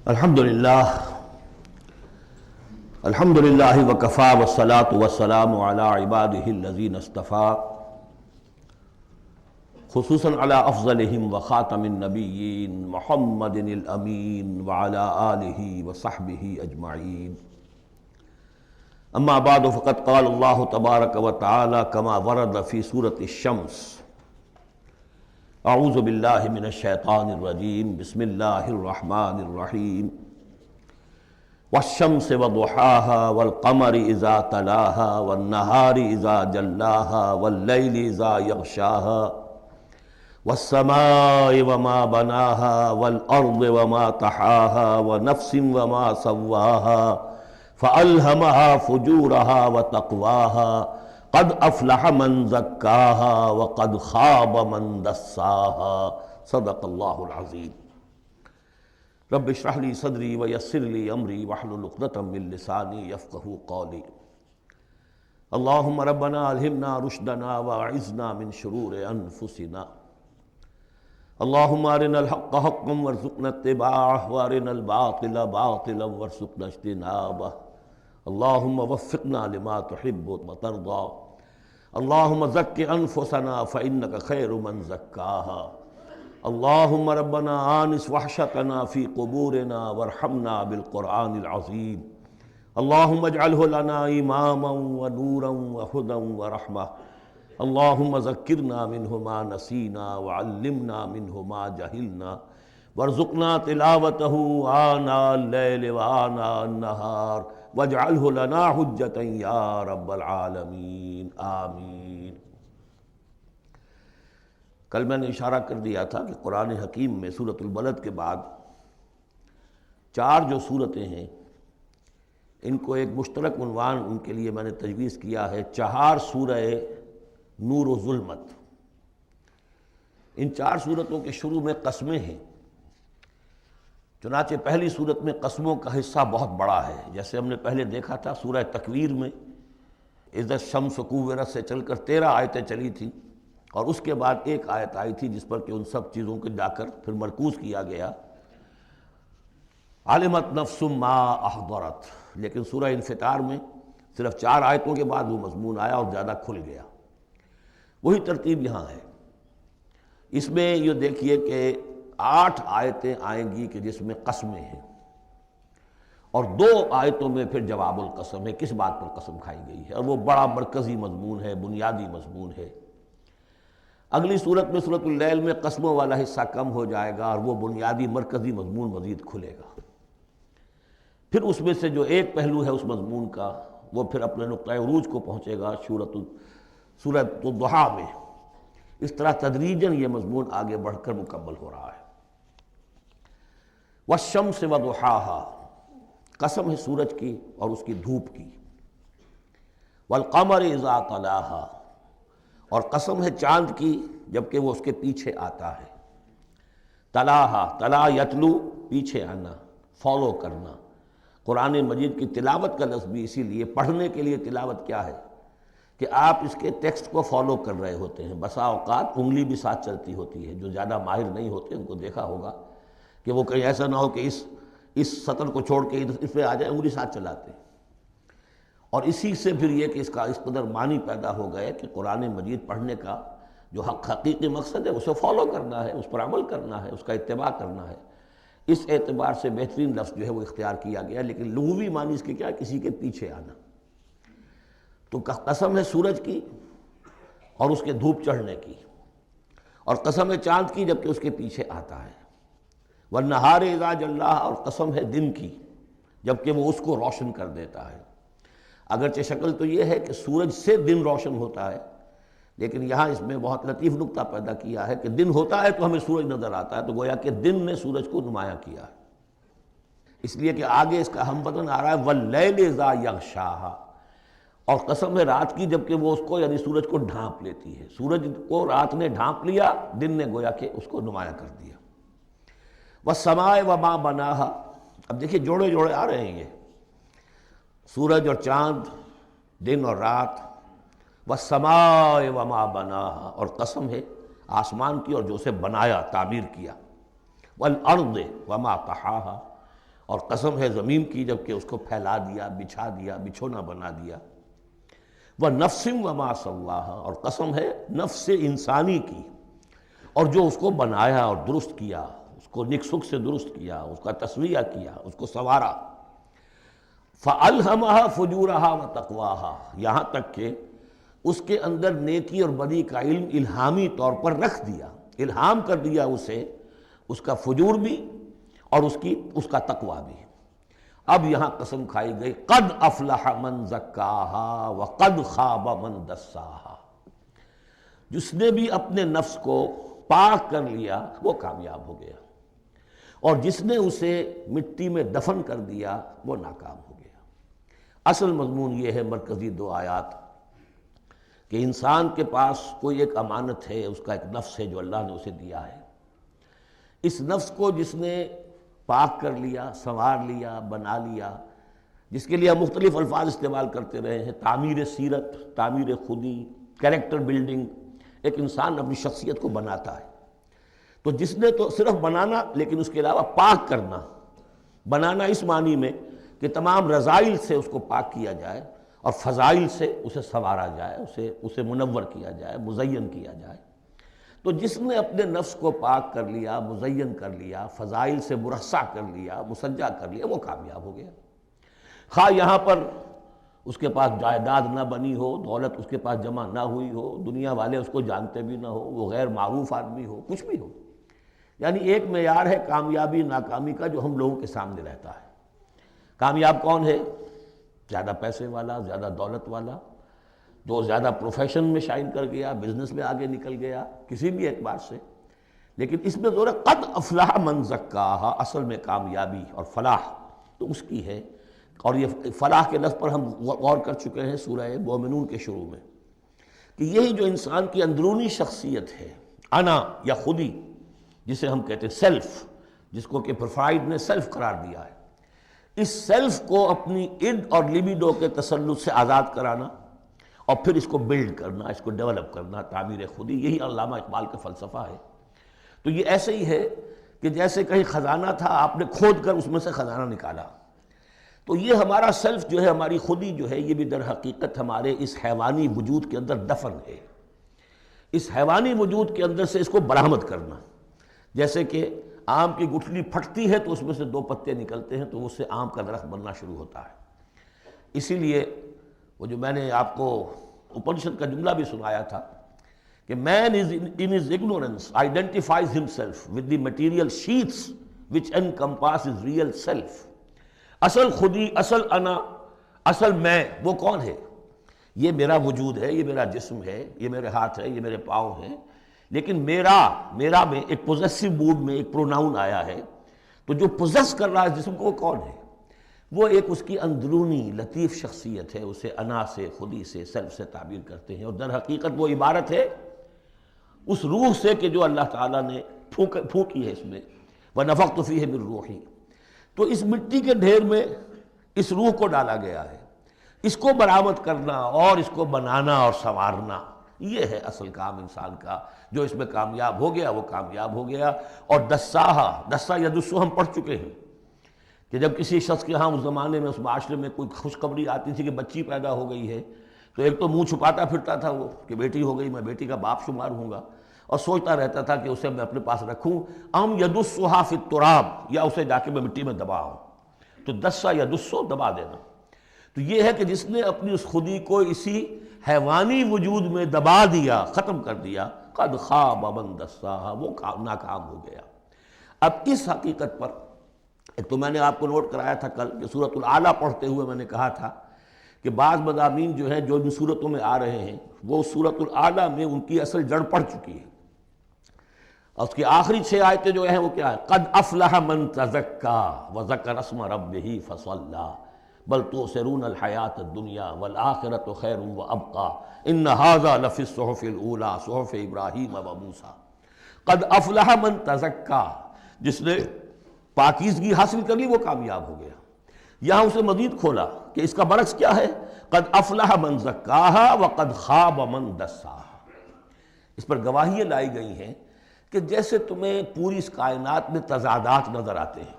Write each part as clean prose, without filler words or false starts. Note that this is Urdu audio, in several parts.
الحمدللہ وکفی والصلاة والسلام علی عبادہ الذین اصطفیٰ خصوصاً علی افضلہم وخاتم النبیین محمد الامین وعلی آلہ وصحبہ اجمعین اما بعد فقد قال اللہ تبارک وتعالی کما ورد فی سورۃ الشمس اعوذ باللہ من الشیطان الرجیم بسم اللہ الرحمن الرحیم والشمس وضحاها والقمر اذا تلاها والنهار اذا جلاها والليل اذا يغشاها والسماء وما بناها والارض وما طحاها ونفس وما سواها فألهمها فجورها وتقواها قد افلح من زكاها وقد خاب من دساها صدق اللہ العظیم۔ رب اشرح لی صدری ویسر لی امری واحلل عقدۃ من لسانی یفقہوا قولی۔ اللہم ربنا الہمنا رشدنا واعذنا من شرور انفسنا۔ اللہم ارنا الحق حقا وارزقنا اتباعہ وارنا الباطل باطلا وارزقنا اجتنابہ۔ اللہم وفقنا لما تحب وترضى۔ اللہم زک انفسنا فإنک خیر من زکاہا۔ اللہم ربنا آنس وحشتنا فی قبورنا وارحمنا بالقرآن العظیم۔ اللہم اجعلہ لنا اماما ونورا وہدی ورحمہ۔ اللہم ذکرنا منہ ما نسینا وعلمنا منہ ما جہلنا وارزقنا تلاوتہ آناء اللیل وآناء النہار واجعلہ لنا حجتا یا رب العالمین آمین۔ کل میں نے اشارہ کر دیا تھا کہ قرآن حکیم میں سورۃ البلد کے بعد چار جو صورتیں ہیں ان کو ایک مشترک عنوان ان کے لیے میں نے تجویز کیا ہے، چہار سورہ نور و ظلمت۔ ان چار صورتوں کے شروع میں قسمیں ہیں، چنانچہ پہلی صورت میں قسموں کا حصہ بہت بڑا ہے، جیسے ہم نے پہلے دیکھا تھا سورہ تکویر میں اذا الشمس کورت سے چل کر 13 آیتیں چلی تھیں، اور اس کے بعد ایک آیت آئی تھی جس پر کہ ان سب چیزوں کو جا کر پھر مرکوز کیا گیا، علمت نفس ما احضرت۔ لیکن سورہ انفطار میں صرف 4 آیتوں کے بعد وہ مضمون آیا اور زیادہ کھل گیا۔ وہی ترتیب یہاں ہے۔ اس میں یہ دیکھیے کہ 8 آیتیں آئیں گی کہ جس میں قسمیں ہیں، اور 2 آیتوں میں پھر جواب القسم ہے، کس بات پر قسم کھائی گئی ہے، اور وہ بڑا مرکزی مضمون ہے، بنیادی مضمون ہے۔ اگلی صورت میں سورۃ اللیل میں قسموں والا حصہ کم ہو جائے گا اور وہ بنیادی مرکزی مضمون مزید کھلے گا۔ پھر اس میں سے جو ایک پہلو ہے اس مضمون کا وہ پھر اپنے نقطۂ عروج کو پہنچے گا سورۃ الضحیٰ میں۔ اس طرح تدریجاً یہ مضمون آگے بڑھ کر مکمل ہو رہا ہے۔ والشمس وضحاها، قسم ہے سورج کی اور اس کی دھوپ کی۔ والقمر اذا تلاها، اور قسم ہے چاند کی جبکہ وہ اس کے پیچھے آتا ہے۔ تلاہا، تلا یتلو، پیچھے آنا، فالو کرنا۔ قرآن مجید کی تلاوت کا لفظ بھی اسی لیے، پڑھنے کے لیے تلاوت کیا ہے کہ آپ اس کے ٹیکسٹ کو فالو کر رہے ہوتے ہیں۔ بسا اوقات انگلی بھی ساتھ چلتی ہوتی ہے، جو زیادہ ماہر نہیں ہوتے ان کو دیکھا ہوگا کہ وہ کہیں ایسا نہ ہو کہ اس سطر کو چھوڑ کے اس پہ آ جائے، انگلی ساتھ چلاتے ہیں۔ اور اسی سے پھر یہ کہ اس قدر معنی پیدا ہو گئے کہ قرآن مجید پڑھنے کا جو حقیقی مقصد ہے اسے فالو کرنا ہے، اس پر عمل کرنا ہے، اس کا اتباع کرنا ہے۔ اس اعتبار سے بہترین لفظ جو ہے وہ اختیار کیا گیا، لیکن لغوی معنی اس کے کیا، کسی کے پیچھے آنا۔ تو قسم ہے سورج کی اور اس کے دھوپ چڑھنے کی، اور قسم ہے چاند کی جبکہ اس کے پیچھے آتا ہے۔ والنہار اذا جلاہا، اور قسم ہے دن کی جبکہ وہ اس کو روشن کر دیتا ہے۔ اگرچہ شکل تو یہ ہے کہ سورج سے دن روشن ہوتا ہے، لیکن یہاں اس میں بہت لطیف نکتہ پیدا کیا ہے کہ دن ہوتا ہے تو ہمیں سورج نظر آتا ہے، تو گویا کہ دن نے سورج کو نمایاں کیا ہے۔ اس لیے کہ آگے اس کا ہم بدن آ رہا ہے واللیل اذا یغشاہا، اور قسم ہے رات کی جبکہ وہ اس کو یعنی سورج کو ڈھانپ لیتی ہے۔ سورج کو رات نے ڈھانپ لیا، دن نے گویا کہ اس کو نمایاں کر دیا۔ والسماء وما بناہا، اب دیکھیے جوڑے جوڑے آ رہے ہیں یہ، سورج اور چاند، دن اور رات۔ والسماء وما بناہا، اور قسم ہے آسمان کی اور جو اسے بنایا، تعمیر کیا۔ والارض وما طحاہا، اور قسم ہے زمین کی جب کہ اس کو پھیلا دیا، بچھا دیا، بچھونا بنا دیا۔ وَنَفْسٍ وَمَا سَوَّاهَا، اور قسم ہے نفس انسانی کی اور جو اس کو بنایا اور درست کیا، اس کو نک سک سے درست کیا، اس کا تسویہ کیا، اس کو سنوارا۔ فَأَلْهَمَهَا فُجُورَهَا وَتَقْوَاهَا، یہاں تک کہ اس کے اندر نیکی اور بدی کا علم الہامی طور پر رکھ دیا، الہام کر دیا اسے، اس کا فجور بھی اور اس کا تقوی بھی۔ اب یہاں قسم کھائی گئی قد افلح من زکاہا وقد خاب من دساہا، جس نے بھی اپنے نفس کو پاک کر لیا وہ کامیاب ہو گیا، اور جس نے اسے مٹی میں دفن کر دیا وہ ناکام ہو گیا۔ اصل مضمون یہ ہے مرکزی دو آیات کہ انسان کے پاس کوئی ایک امانت ہے، اس کا ایک نفس ہے جو اللہ نے اسے دیا ہے۔ اس نفس کو جس نے پاک کر لیا، سنوار لیا، بنا لیا، جس کے لیے ہم مختلف الفاظ استعمال کرتے رہے ہیں، تعمیر سیرت، تعمیر خودی، کریکٹر بلڈنگ، ایک انسان اپنی شخصیت کو بناتا ہے۔ تو جس نے تو صرف بنانا، لیکن اس کے علاوہ پاک کرنا، بنانا اس معنی میں کہ تمام رذائل سے اس کو پاک کیا جائے اور فضائل سے اسے سنوارا جائے، اسے منور کیا جائے، مزین کیا جائے۔ تو جس نے اپنے نفس کو پاک کر لیا، مزین کر لیا، فضائل سے مرصع کر لیا، مسجع کر لیا، وہ کامیاب ہو گیا۔ خواہ یہاں پر اس کے پاس جائیداد نہ بنی ہو، دولت اس کے پاس جمع نہ ہوئی ہو، دنیا والے اس کو جانتے بھی نہ ہو، وہ غیر معروف آدمی ہو، کچھ بھی ہو، یعنی ایک معیار ہے کامیابی ناکامی کا جو ہم لوگوں کے سامنے رہتا ہے۔ کامیاب کون ہے؟ زیادہ پیسے والا، زیادہ دولت والا، جو زیادہ پروفیشن میں شائن کر گیا، بزنس میں آگے نکل گیا، کسی بھی اعتبار سے۔ لیکن اس میں زور ہے قد افلح من زکاہا، اصل میں کامیابی اور فلاح تو اس کی ہے۔ اور یہ فلاح کے لفظ پر ہم غور کر چکے ہیں سورہ مومنون کے شروع میں، کہ یہی جو انسان کی اندرونی شخصیت ہے، انا یا خودی، جسے ہم کہتے ہیں سیلف، جس کو کہ پروفائڈ نے سیلف قرار دیا ہے، اس سیلف کو اپنی اڈ اور لیبیڈو کے تسلط سے آزاد کرانا اور پھر اس کو بلڈ کرنا، اس کو ڈیولپ کرنا، تعمیر خودی، یہی علامہ اقبال کا فلسفہ ہے۔ تو یہ ایسے ہی ہے کہ جیسے کہیں خزانہ تھا، آپ نے کھود کر اس میں سے خزانہ نکالا۔ تو یہ ہمارا سیلف جو ہے، ہماری خودی جو ہے، یہ بھی در حقیقت ہمارے اس حیوانی وجود کے اندر دفن ہے۔ اس حیوانی وجود کے اندر سے اس کو برآمد کرنا، جیسے کہ آم کی گٹھلی پھٹتی ہے تو اس میں سے دو پتے نکلتے ہیں تو اس سے آم کا درخت بننا شروع ہوتا ہے۔ اسی لیے وہ جو میں نے آپ کو اپنشد کا جملہ بھی سنایا تھا کہ man is in his ignorance identifies himself with the material sheaths which encompass his real self۔ اصل خودی، اصل انا، اصل میں وہ کون ہے؟ یہ میرا وجود ہے، یہ میرا جسم ہے، یہ میرے ہاتھ ہے، یہ میرے پاؤں ہیں، لیکن میرا میں ایک پوزیسو موڈ میں ایک پروناؤن آیا ہے، تو جو پوزیس کر رہا ہے جسم کو وہ کون ہے؟ وہ ایک اس کی اندرونی لطیف شخصیت ہے، اسے انا سے، خودی سے، سیلف سے تعبیر کرتے ہیں، اور در حقیقت وہ عبارت ہے اس روح سے کہ جو اللہ تعالیٰ نے پھونکی ہے اس میں، وَنَفَخْتُ فِيهِ مِن رُوحِي۔ تو اس مٹی کے ڈھیر میں اس روح کو ڈالا گیا ہے، اس کو برآمد کرنا اور اس کو بنانا اور سنوارنا، یہ ہے اصل کام انسان کا۔ جو اس میں کامیاب ہو گیا وہ کامیاب ہو گیا۔ اور دسا یدسو ہم پڑھ چکے ہیں کہ جب کسی شخص کے ہاں اس زمانے میں، اس معاشرے میں کوئی خوشخبری آتی تھی کہ بچی پیدا ہو گئی ہے، تو ایک تو منہ چھپاتا پھرتا تھا وہ کہ بیٹی ہو گئی، میں بیٹی کا باپ شمار ہوں گا، اور سوچتا رہتا تھا کہ اسے میں اپنے پاس رکھوں ام یدسھا فی التراب، یا اسے جا کے میں مٹی میں دباؤں۔ تو دسا یدسو دبا دینا، تو یہ ہے کہ جس نے اپنی اس خودی کو اسی حیوانی وجود میں دبا دیا، ختم کر دیا، قد خاب من دساہا، وہ ناکام ہو گیا۔ اب اس حقیقت پر ایک تو میں نے آپ کو نوٹ کرایا تھا کل کہ سورۃ الاعلیٰ پڑھتے ہوئے میں نے کہا تھا کہ بعض مضامین جو ہیں جو ان صورتوں میں آ رہے ہیں وہ سورۃ الاعلیٰ میں ان کی اصل جڑ پڑ چکی ہے، اور اس کی آخری 6 آیتیں جو ہیں وہ کیا ہے؟ قد افلح من تزکا وذکر اسم ربہ فصلی بل تؤثرون الحیاۃ الدنیا والآخرۃ خیر وابقی ان ھذا لفی الصحف الاولی صحف ابراہیم وموسیٰ۔ قد افلح من تزکا، جس نے پاکیزگی حاصل کر لی وہ کامیاب ہو گیا۔ یہاں اسے مزید کھولا کہ اس کا برعکس کیا ہے؟ قد افلح من زکاہا وقد خاب من دساہا۔ اس پر گواہیاں لائی گئی ہیں کہ جیسے تمہیں پوری اس کائنات میں تضادات نظر آتے ہیں،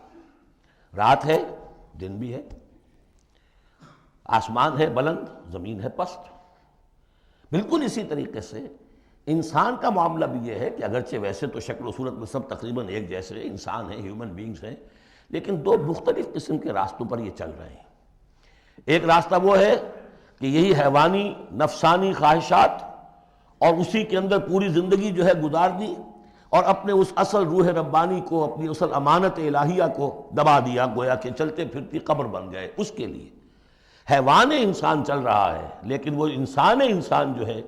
رات ہے دن بھی ہے، آسمان ہے بلند زمین ہے پست۔ بالکل اسی طریقے سے انسان کا معاملہ بھی یہ ہے کہ اگرچہ ویسے تو شکل و صورت میں سب تقریباً ایک جیسے انسان ہیں، ہیومن بینگز ہیں، لیکن دو مختلف قسم کے راستوں پر یہ چل رہے ہیں۔ ایک راستہ وہ ہے کہ یہی حیوانی نفسانی خواہشات اور اسی کے اندر پوری زندگی جو ہے گزار دی، اور اپنے اس اصل روح ربانی کو، اپنی اصل امانت الہیہ کو دبا دیا، گویا کہ چلتے پھرتی قبر بن گئے۔ اس کے لیے حیوان انسان چل رہا ہے، لیکن وہ انسان جو ہے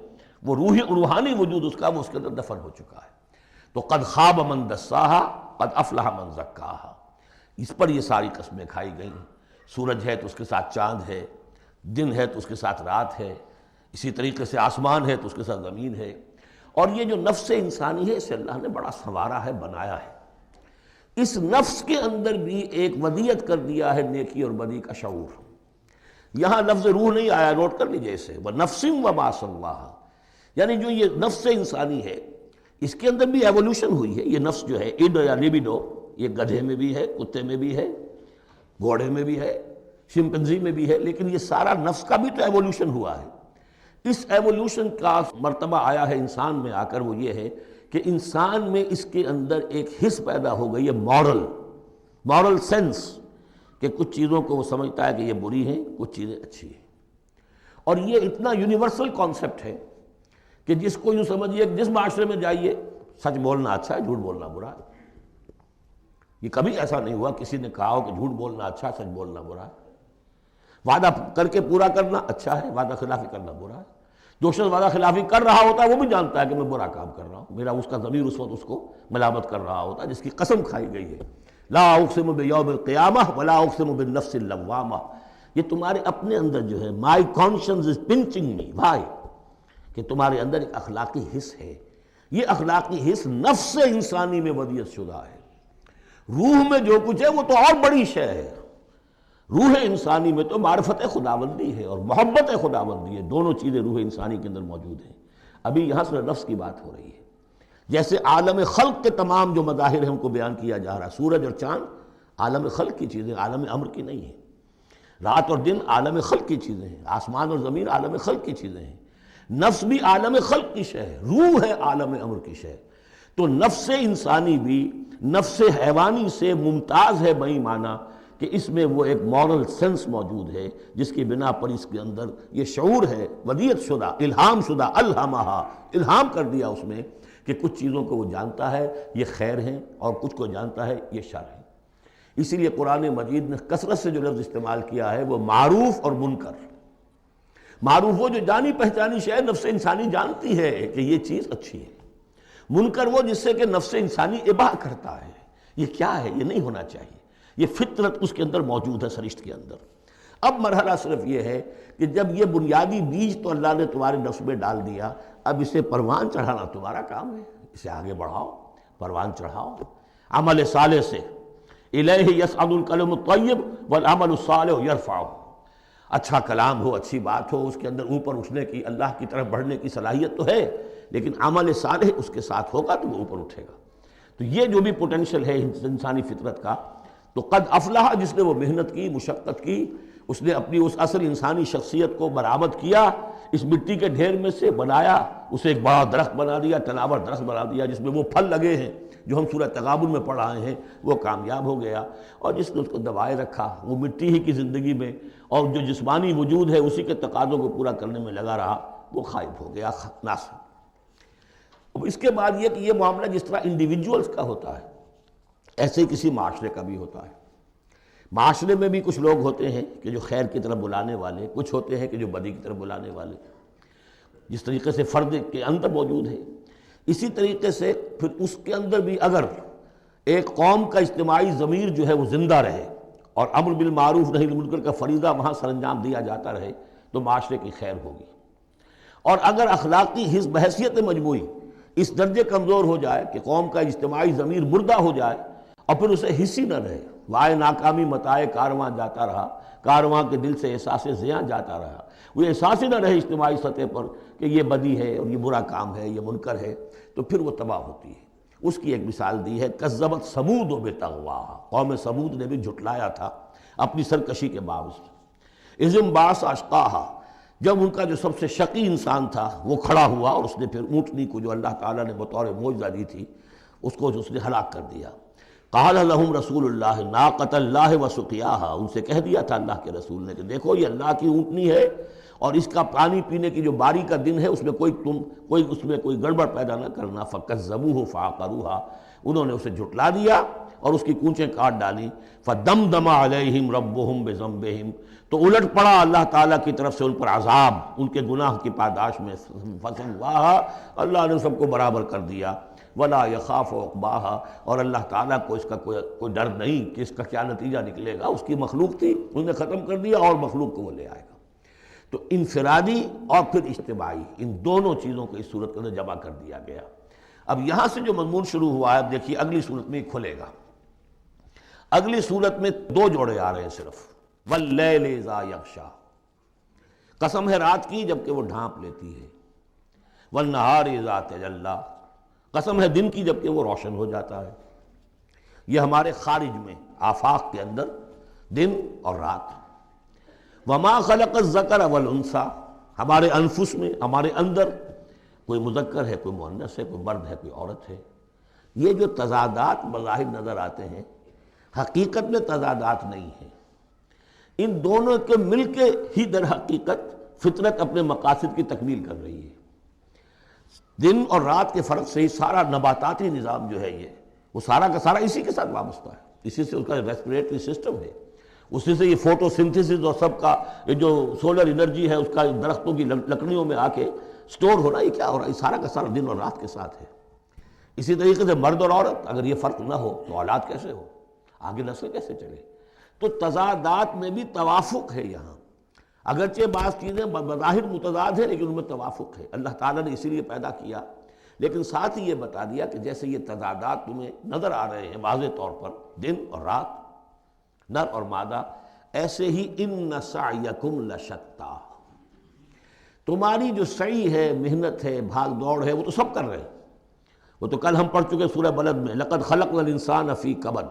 وہ روحانی وجود اس کا وہ اس کے اندر دفن ہو چکا ہے۔ تو قد خواب من دساہا قد افلح من زکاہا، اس پر یہ ساری قسمیں کھائی گئیں۔ سورج ہے تو اس کے ساتھ چاند ہے، دن ہے تو اس کے ساتھ رات ہے، اسی طریقے سے آسمان ہے تو اس کے ساتھ زمین ہے۔ اور یہ جو نفس انسانی ہے اسے اللہ نے بڑا سنوارا ہے، بنایا ہے۔ اس نفس کے اندر بھی ایک ودیت کر دیا ہے نیکی اور بدی کا شعور۔ یہاں لفظ روح نہیں آیا، نوٹ کر لیجئے اسے، وَنَفْسٍ وَمَا سَوَّاهَا، یعنی جو یہ نفس انسانی ہے اس کے اندر بھی ایولیوشن ہوئی ہے۔ یہ نفس جو ہے ایڈ یا لیبیڈو، یہ گدھے میں بھی ہے، کتے میں بھی ہے، گھوڑے میں بھی ہے، شمپنزی میں بھی ہے، لیکن یہ سارا نفس کا بھی تو ایولیوشن ہوا ہے۔ اس ایولیوشن کا مرتبہ آیا ہے انسان میں آ کر، وہ یہ ہے کہ انسان میں اس کے اندر ایک حس پیدا ہو گئی ہے، مورل سینس، کہ کچھ چیزوں کو وہ سمجھتا ہے کہ یہ بری ہیں، کچھ چیزیں اچھی ہیں۔ اور یہ اتنا یونیورسل کانسیپٹ ہے کہ جس کو یوں سمجھیے کہ جس معاشرے میں جائیے سچ بولنا اچھا ہے، جھوٹ بولنا برا ہے۔ یہ کبھی ایسا نہیں ہوا کسی نے کہا ہو کہ جھوٹ بولنا اچھا ہے، سچ بولنا برا ہے۔ وعدہ کر کے پورا کرنا اچھا ہے، وعدہ خلافی کرنا برا ہے۔ جو شخص وعدہ خلافی کر رہا ہوتا ہے وہ بھی جانتا ہے کہ میں برا کام کر رہا ہوں، میرا اس کا ضمیر اس وقت اس کو ملامت کر رہا ہوتا ہے، جس کی قسم کھائی گئی ہے، لا اقسم بیوم القیامہ ولا اقسم بالنفس اللوامہ۔ یہ تمہارے اپنے اندر جو ہے مائی کانشنس از پنچنگ می، بھائی، کہ تمہارے اندر ایک اخلاقی حس ہے۔ یہ اخلاقی حس نفس انسانی میں ودیت شدہ ہے۔ روح میں جو کچھ ہے وہ تو اور بڑی شے ہے۔ روح انسانی میں تو معرفت خداوندی ہے اور محبت خداوندی ہے، دونوں چیزیں روح انسانی کے اندر موجود ہیں۔ ابھی یہاں سے نفس کی بات ہو رہی ہے۔ جیسے عالم خلق کے تمام جو مظاہر ہیں ان کو بیان کیا جا رہا ہے، سورج اور چاند عالم خلق کی چیزیں، عالم امر کی نہیں ہیں۔ رات اور دن عالم خلق کی چیزیں ہیں، آسمان اور زمین عالم خلق کی چیزیں ہیں۔ نفس بھی عالم خلق کی شے ہے، روح ہے عالم امر کی شے۔ تو نفس انسانی بھی نفس حیوانی سے ممتاز ہے بئی معنی کہ اس میں وہ ایک مورل سینس موجود ہے، جس کی بنا پر اس کے اندر یہ شعور ہے ودیت شدہ، الہام شدہ، الہمہا، الہام کر دیا اس میں کہ کچھ چیزوں کو وہ جانتا ہے یہ خیر ہیں اور کچھ کو جانتا ہے یہ شر ہے۔ اسی لیے قرآن مجید نے کثرت سے جو لفظ استعمال کیا ہے وہ معروف اور منکر۔ معروف وہ جو جانی پہچانی شے نفس انسانی جانتی ہے کہ یہ چیز اچھی ہے، منکر وہ جس سے کہ نفس انسانی اباح کرتا ہے یہ کیا ہے، یہ نہیں ہونا چاہیے، یہ فطرت اس کے اندر موجود ہے، سرشت کے اندر۔ اب مرحلہ صرف یہ ہے کہ جب یہ بنیادی بیج تو اللہ نے تمہارے نفس میں ڈال دیا، اب اسے پروان چڑھانا تمہارا کام ہے، اسے آگے بڑھاؤ، پروان چڑھاؤ عمل صالح سے۔ الیہ یصعد الکلم الطیب والعمل الصالح یرفعہ، اچھا کلام ہو، اچھی بات ہو، اس کے اندر اوپر اٹھنے کی، اللہ کی طرف بڑھنے کی صلاحیت تو ہے، لیکن عمل صالح اس کے ساتھ ہوگا تو وہ اوپر اٹھے گا۔ تو یہ جو بھی پوٹینشل ہے انسانی فطرت کا، تو قد افلح جس نے وہ محنت کی، مشقت کی، اس نے اپنی اس اصل انسانی شخصیت کو برآمد کیا، اس مٹی کے ڈھیر میں سے بنایا، اسے ایک بڑا درخت بنا دیا، تناور درخت بنا دیا جس میں وہ پھل لگے ہیں جو ہم سورہ تغابن میں پڑھ رہے ہیں، وہ کامیاب ہو گیا۔ اور جس نے اس کو دبائے رکھا وہ مٹی ہی کی زندگی میں، اور جو جسمانی وجود ہے اسی کے تقاضوں کو پورا کرنے میں لگا رہا، وہ غائب ہو گیا، ناصب۔ اب اس کے بعد یہ کہ یہ معاملہ جس طرح انڈیویجولز کا ہوتا ہے ایسے ہی کسی معاشرے کا بھی ہوتا ہے۔ معاشرے میں بھی کچھ لوگ ہوتے ہیں کہ جو خیر کی طرف بلانے والے، کچھ ہوتے ہیں کہ جو بدی کی طرف بلانے والے، جس طریقے سے فرد کے اندر موجود ہے، اسی طریقے سے پھر اس کے اندر بھی اگر ایک قوم کا اجتماعی ضمیر جو ہے وہ زندہ رہے اور امر بالمعروف نہی عن المنکر کا فریضہ وہاں سر انجام دیا جاتا رہے تو معاشرے کی خیر ہوگی۔ اور اگر اخلاقی حزب بحیثیت مجموعی اس درجے کمزور ہو جائے کہ قوم کا اجتماعی ضمیر مردہ ہو جائے اور پھر اسے حص ہی نہ رہے، وائے ناکامی متائے کارواں جاتا رہا، کارواں کے دل سے احساس زیاں جاتا رہا، وہ احساس ہی نہ رہے اجتماعی سطح پر کہ یہ بدی ہے اور یہ برا کام ہے، یہ منکر ہے، تو پھر وہ تباہ ہوتی ہے۔ اس کی ایک مثال دی ہے، کذبت ثمود بطغواہا، قوم ثمود نے بھی جھٹلایا تھا اپنی سرکشی کے باوجود۔ اذ انبعث اشقاہا، جب ان کا جو سب سے شقی انسان تھا وہ کھڑا ہوا اور اس نے پھر اونٹنی کو جو اللہ تعالیٰ نے بطور معجزہ دی تھی اس نے ہلاک کر دیا۔ قال لهم رسول اللہ ناقۃ اللہ وسقیاہا، ان سے کہہ دیا تھا اللہ کے رسول نے کہ دیکھو یہ اللہ کی اونٹنی ہے اور اس کا پانی پینے کی جو باری کا دن ہے اس میں کوئی گڑبڑ پیدا نہ کرنا۔ فکذبوہ فعقروہا، انہوں نے اسے جھٹلا دیا اور اس کی کونچیں کاٹ ڈالی۔ فدمدم علیہم ربہم بذنبہم، تو الٹ پڑا اللہ تعالیٰ کی طرف سے ان پر عذاب ان کے گناہ کی پاداش میں۔ فسواہا، اللہ نے سب کو برابر کر دیا۔ ولا یخاف عقباہا، اور اللہ تعالیٰ کو اس کا کوئی ڈر نہیں کہ اس کا کیا نتیجہ نکلے گا، اس کی مخلوق تھی اس نے ختم کر دیا اور مخلوق کو وہ لے آئے گا۔ تو انفرادی اور پھر اجتماعی، ان دونوں چیزوں کو اس صورت کے اندر جمع کر دیا گیا۔ اب یہاں سے جو مضمون شروع ہوا ہے، اب دیکھیے اگلی صورت میں کھلے گا۔ اگلی صورت میں دو جوڑے آ رہے ہیں صرف، واللیل اذا یغشا، قسم ہے رات کی جبکہ وہ ڈھانپ لیتی ہے، والنہار اذا تجلی، قسم ہے دن کی جبکہ وہ روشن ہو جاتا ہے۔ یہ ہمارے خارج میں آفاق کے اندر دن اور رات۔ وما خلق الذکر والانثی، ہمارے انفس میں ہمارے اندر کوئی مذکر ہے کوئی مؤنث ہے، کوئی مرد ہے کوئی عورت ہے۔ یہ جو تضادات بظاہر نظر آتے ہیں حقیقت میں تضادات نہیں ہیں، ان دونوں کے مل کے ہی در حقیقت فطرت اپنے مقاصد کی تکمیل کر رہی ہے۔ دن اور رات کے فرق سے ہی سارا نباتاتی نظام جو ہے یہ وہ سارا کا سارا اسی کے ساتھ وابستہ ہے، اسی سے اس کا ریسپریٹری سسٹم ہے، اسی سے یہ فوٹو سنتھسس اور سب کا یہ جو سولر انرجی ہے اس کا درختوں کی لکڑیوں میں آ کے سٹور ہو رہا ہے، یہ کیا ہو رہا ہے، یہ سارا کا سارا دن اور رات کے ساتھ ہے۔ اسی طریقے سے مرد اور عورت، اگر یہ فرق نہ ہو تو اولاد کیسے ہو، آگے نسل کیسے چلے؟ تو تضادات میں بھی توافق ہے یہاں، اگرچہ بعض چیزیں بظاہر متضاد ہیں لیکن ان میں توافق ہے، اللہ تعالیٰ نے اسی لیے پیدا کیا، لیکن ساتھ ہی یہ بتا دیا کہ جیسے یہ تضادات تمہیں نظر آ رہے ہیں واضح طور پر، دن اور رات، نر اور مادہ، ایسے ہی ان سعیکم لشتی، تمہاری جو سعی ہے، محنت ہے، بھاگ دوڑ ہے، وہ تو سب کر رہے ہیں۔ وہ تو کل ہم پڑھ چکے سورہ بلد میں، لقد خلقنا الانسان فی کبد،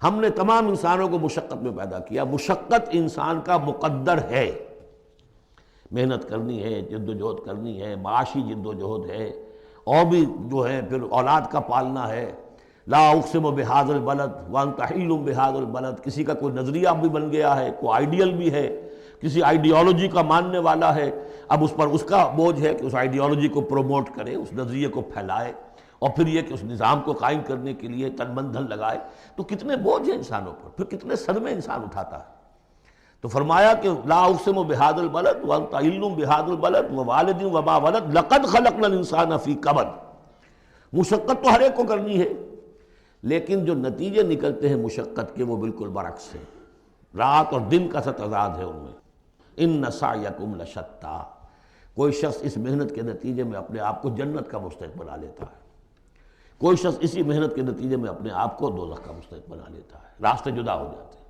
ہم نے تمام انسانوں کو مشقت میں پیدا کیا۔ مشقت انسان کا مقدر ہے، محنت کرنی ہے، جد و جہد کرنی ہے، معاشی جد و جہد ہے، اور بھی جو ہے پھر اولاد کا پالنا ہے۔ لا اقسم بہذا البلد وانت حل بہذا البلد، کسی کا کوئی نظریہ بھی بن گیا ہے، کوئی آئیڈیل بھی ہے، کسی آئیڈیالوجی کا ماننے والا ہے، اب اس پر اس کا بوجھ ہے کہ اس آئیڈیالوجی کو پروموٹ کرے، اس نظریے کو پھیلائے، اور پھر یہ کہ اس نظام کو قائم کرنے کے لیے تن من دھن لگائے۔ تو کتنے بوجھ ہیں انسانوں پر، پھر کتنے صدمے انسان اٹھاتا ہے۔ تو فرمایا کہ لا اقسم بہذا البلد وانت حل بہذا البلد ووالد وما ولد لقد خلقنا الانسان فی کبد، مشقت تو ہر ایک کو کرنی ہے، لیکن جو نتیجے نکلتے ہیں مشقت کے وہ بالکل برعکس ہیں، رات اور دن کا سا تضاد ہے ان میں۔ ان سعیکم لشتی، کوئی شخص اس محنت کے نتیجے میں اپنے آپ کو جنت کا مستحق بنا لیتا ہے، کوئی شخص اسی محنت کے نتیجے میں اپنے آپ کو دوزخ کا مستحق بنا لیتا ہے، راستے جدا ہو جاتے ہیں۔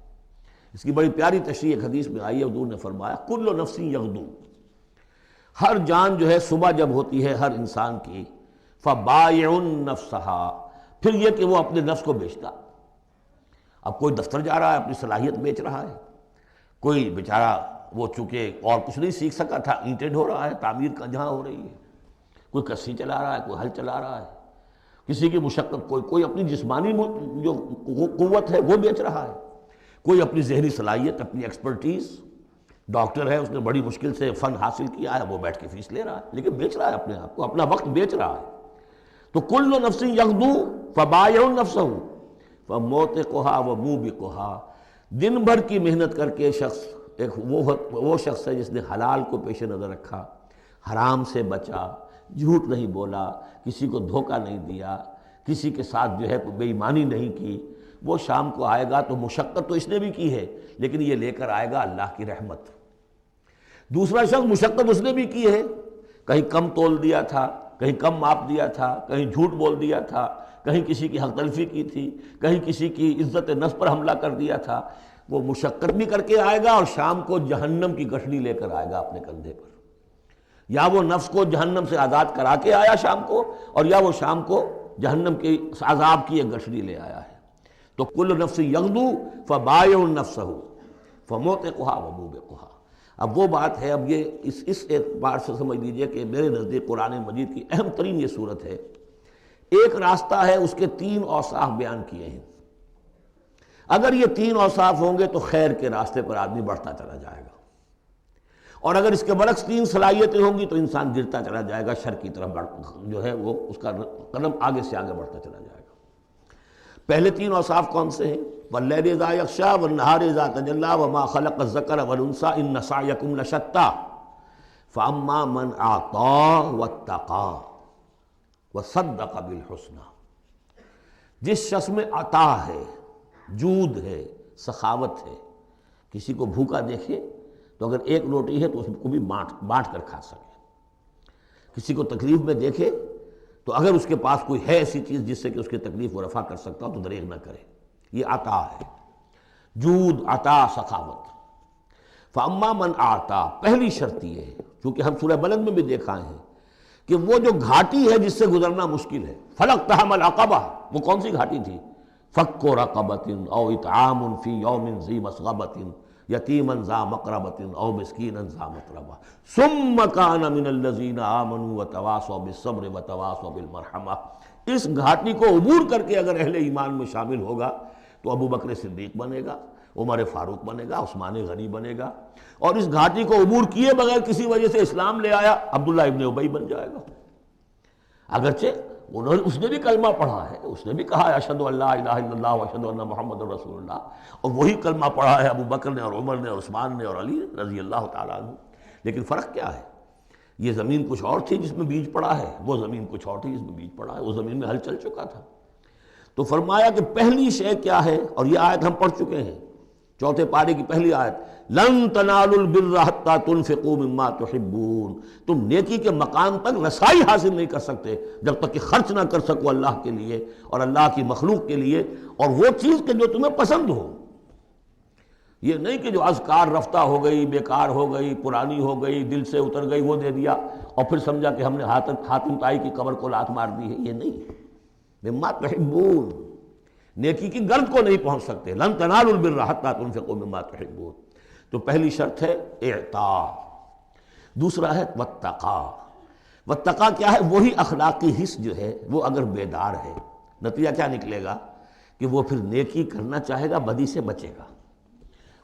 اس کی بڑی پیاری تشریح ایک حدیث میں آئی ہے، حضور نے فرمایا کل نفس یغدو، ہر جان جو ہے صبح جب ہوتی ہے ہر انسان کی، فبائع نفسہا، پھر یہ کہ وہ اپنے نفس کو بیچتا۔ اب کوئی دفتر جا رہا ہے اپنی صلاحیت بیچ رہا ہے، کوئی بیچارہ وہ چونکہ اور کچھ نہیں سیکھ سکا تھا، اینٹیں ڈھو رہا ہے، تعمیر کا جہاں ہو رہی ہے، کوئی کسی چلا رہا ہے، کوئی ہل چلا رہا ہے، کسی کی مشقت، کوئی اپنی جسمانی جو قوت ہے وہ بیچ رہا ہے، کوئی اپنی ذہنی صلاحیت، اپنی ایکسپرٹیز، ڈاکٹر ہے اس نے بڑی مشکل سے فن حاصل کیا ہے، وہ بیٹھ کے فیس لے رہا ہے، لیکن بیچ رہا ہے اپنے آپ کو، اپنا وقت بیچ رہا ہے۔ تو کل نفس یغدو فبائع نفسہ فموتقھا وموبقھا، دن بھر کی محنت کر کے شخص ایک وہ شخص ہے جس نے حلال کو پیش نظر رکھا، حرام سے بچا، جھوٹ نہیں بولا، کسی کو دھوکہ نہیں دیا، کسی کے ساتھ جو ہے بے ایمانی نہیں کی، وہ شام کو آئے گا تو مشقت تو اس نے بھی کی ہے لیکن یہ لے کر آئے گا اللہ کی رحمت۔ دوسرا شخص مشقت اس نے بھی کی ہے، کہیں کم تول دیا تھا، کہیں کم ماپ دیا تھا، کہیں جھوٹ بول دیا تھا، کہیں کسی کی حق تلفی کی تھی، کہیں کسی کی عزت نفس پر حملہ کر دیا تھا، وہ مشقت بھی کر کے آئے گا اور شام کو جہنم کی گٹھڑی لے کر آئے گا اپنے کندھے پر۔ یا وہ نفس کو جہنم سے آزاد کرا کے آیا شام کو، اور یا وہ شام کو جہنم کے عذاب کی ایک گٹھڑی لے آیا ہے۔ تو کل نفس یغدو فبائع نفسہ فموتقھا وموبقھا۔ اب وہ بات ہے، اب یہ اس اعتبار سے سمجھ لیجئے کہ میرے نزدیک قرآن مجید کی اہم ترین یہ صورت ہے۔ ایک راستہ ہے، اس کے 3 اوصاف بیان کیے ہیں۔ اگر یہ 3 اوصاف ہوں گے تو خیر کے راستے پر آدمی بڑھتا چلا جائے گا، اور اگر اس کے برعکس 3 صلاحیتیں ہوں گی تو انسان گرتا چلا جائے گا، شر کی طرف جو ہے وہ اس کا قدم آگے سے آگے بڑھتا چلا جائے گا۔ پہلے 3 اوصاف کون سے ہیں؟ وَاللَّيْلِ إِذَا يَغْشَىٰ وَالنَّهَارِ إِذَا تَجَلَّىٰ وَمَا خَلَقَ الذَّكَرَ وَالْأُنثَىٰ إِنَّ سَعْيَكُمْ لَشَتَّىٰ فَأَمَّا مَنْ أَعْطَىٰ وَاتَّقَىٰ وَصَدَّقَ بِالْحُسْنَىٰ۔ جس شخص میں عطا ہے، جود ہے، سخاوت ہے، کسی کو بھوکا دیکھے تو اگر 1 روٹی ہے تو اس کو بھی بانٹ کر کھا سکے، کسی کو تکلیف میں دیکھے تو اگر اس کے پاس کوئی ہے ایسی چیز جس سے کہ اس کی تکلیف وہ رفع کر سکتا ہو تو دریغ نہ کرے، یہ عطا ہے، جود، عطا، سخاوت۔ فَأَمَّا مَنْ أَعْطَىٰ، پہلی شرط یہ ہے، چونکہ ہم سورہ بلد میں بھی دیکھا ہے کہ وہ جو گھاٹی ہے جس سے گزرنا مشکل ہے، فَلَقْتَحَمَ الْعَقَبَةَ، وہ کون سی گھاٹی تھی؟ فَكُّ رَقَبَةٍ أَوْ إِطْعَامٌ فِي يَوْمٍ ذِي مَسْغَبَةٍ يَتِيمًا ذَا مَقْرَبَةٍ أَوْ مِسْكِينًا ذَا مَتْرَبَةٍ ثُمَّ كَانَ مِنَ الَّذِينَ آمَنُوا وَتَوَاصَوْا بِالصَّبْرِ وَتَوَاصَوْا بِالْمَرْحَمَةِ۔ اس گھاٹی کو عبور کر کے اگر اہل ایمان میں شامل ہوگا تو ابو بکر صدیق بنے گا، عمر فاروق بنے گا، عثمان غنی بنے گا، اور اس گھاٹی کو عبور کیے بغیر کسی وجہ سے اسلام لے آیا، عبداللہ ابن ابی بن جائے گا۔ اگرچہ اس نے بھی کلمہ پڑھا ہے، اس نے بھی کہا ہے اشہد ان لا الہ الا اللہ واشہد ان محمد رسول اللہ، اور وہی کلمہ پڑھا ہے ابو بکر نے اور عمر نے اور عثمان نے اور علی رضی اللہ تعالیٰ عنہ۔ لیکن فرق کیا ہے؟ یہ زمین کچھ اور تھی جس میں بیج پڑا ہے، وہ زمین کچھ اور تھی جس میں بیج پڑا ہے، وہ زمین میں ہل چل چکا تھا۔ تو فرمایا کہ پہلی شے کیا ہے، اور یہ آیت ہم پڑھ چکے ہیں، 4 پارے کی پہلی آیت، لن تنالوا البر حتى تنفقوا مما تحبون، تم نیکی کے مقام تک رسائی حاصل نہیں کر سکتے جب تک کہ خرچ نہ کر سکو اللہ کے لیے اور اللہ کی مخلوق کے لیے، اور وہ چیز کہ جو تمہیں پسند ہو۔ یہ نہیں کہ جو اذکار رفتہ ہو گئی، بیکار ہو گئی، پرانی ہو گئی، دل سے اتر گئی، وہ دے دیا اور پھر سمجھا کہ ہم نے حاتم طائی کی قبر کو لات مار دی ہے، یہ نہیں۔ مما تحبون، نیکی کی گرد کو نہیں پہنچ سکتے، لن تنالوا البر حتى تنفقوا مما تحبون۔ تو پہلی شرط ہے اعطاء، دوسرا ہے واتقا۔ واتقا کیا ہے؟ وہی اخلاقی حس جو ہے وہ اگر بیدار ہے، نتیجہ کیا نکلے گا کہ وہ پھر نیکی کرنا چاہے گا، بدی سے بچے گا۔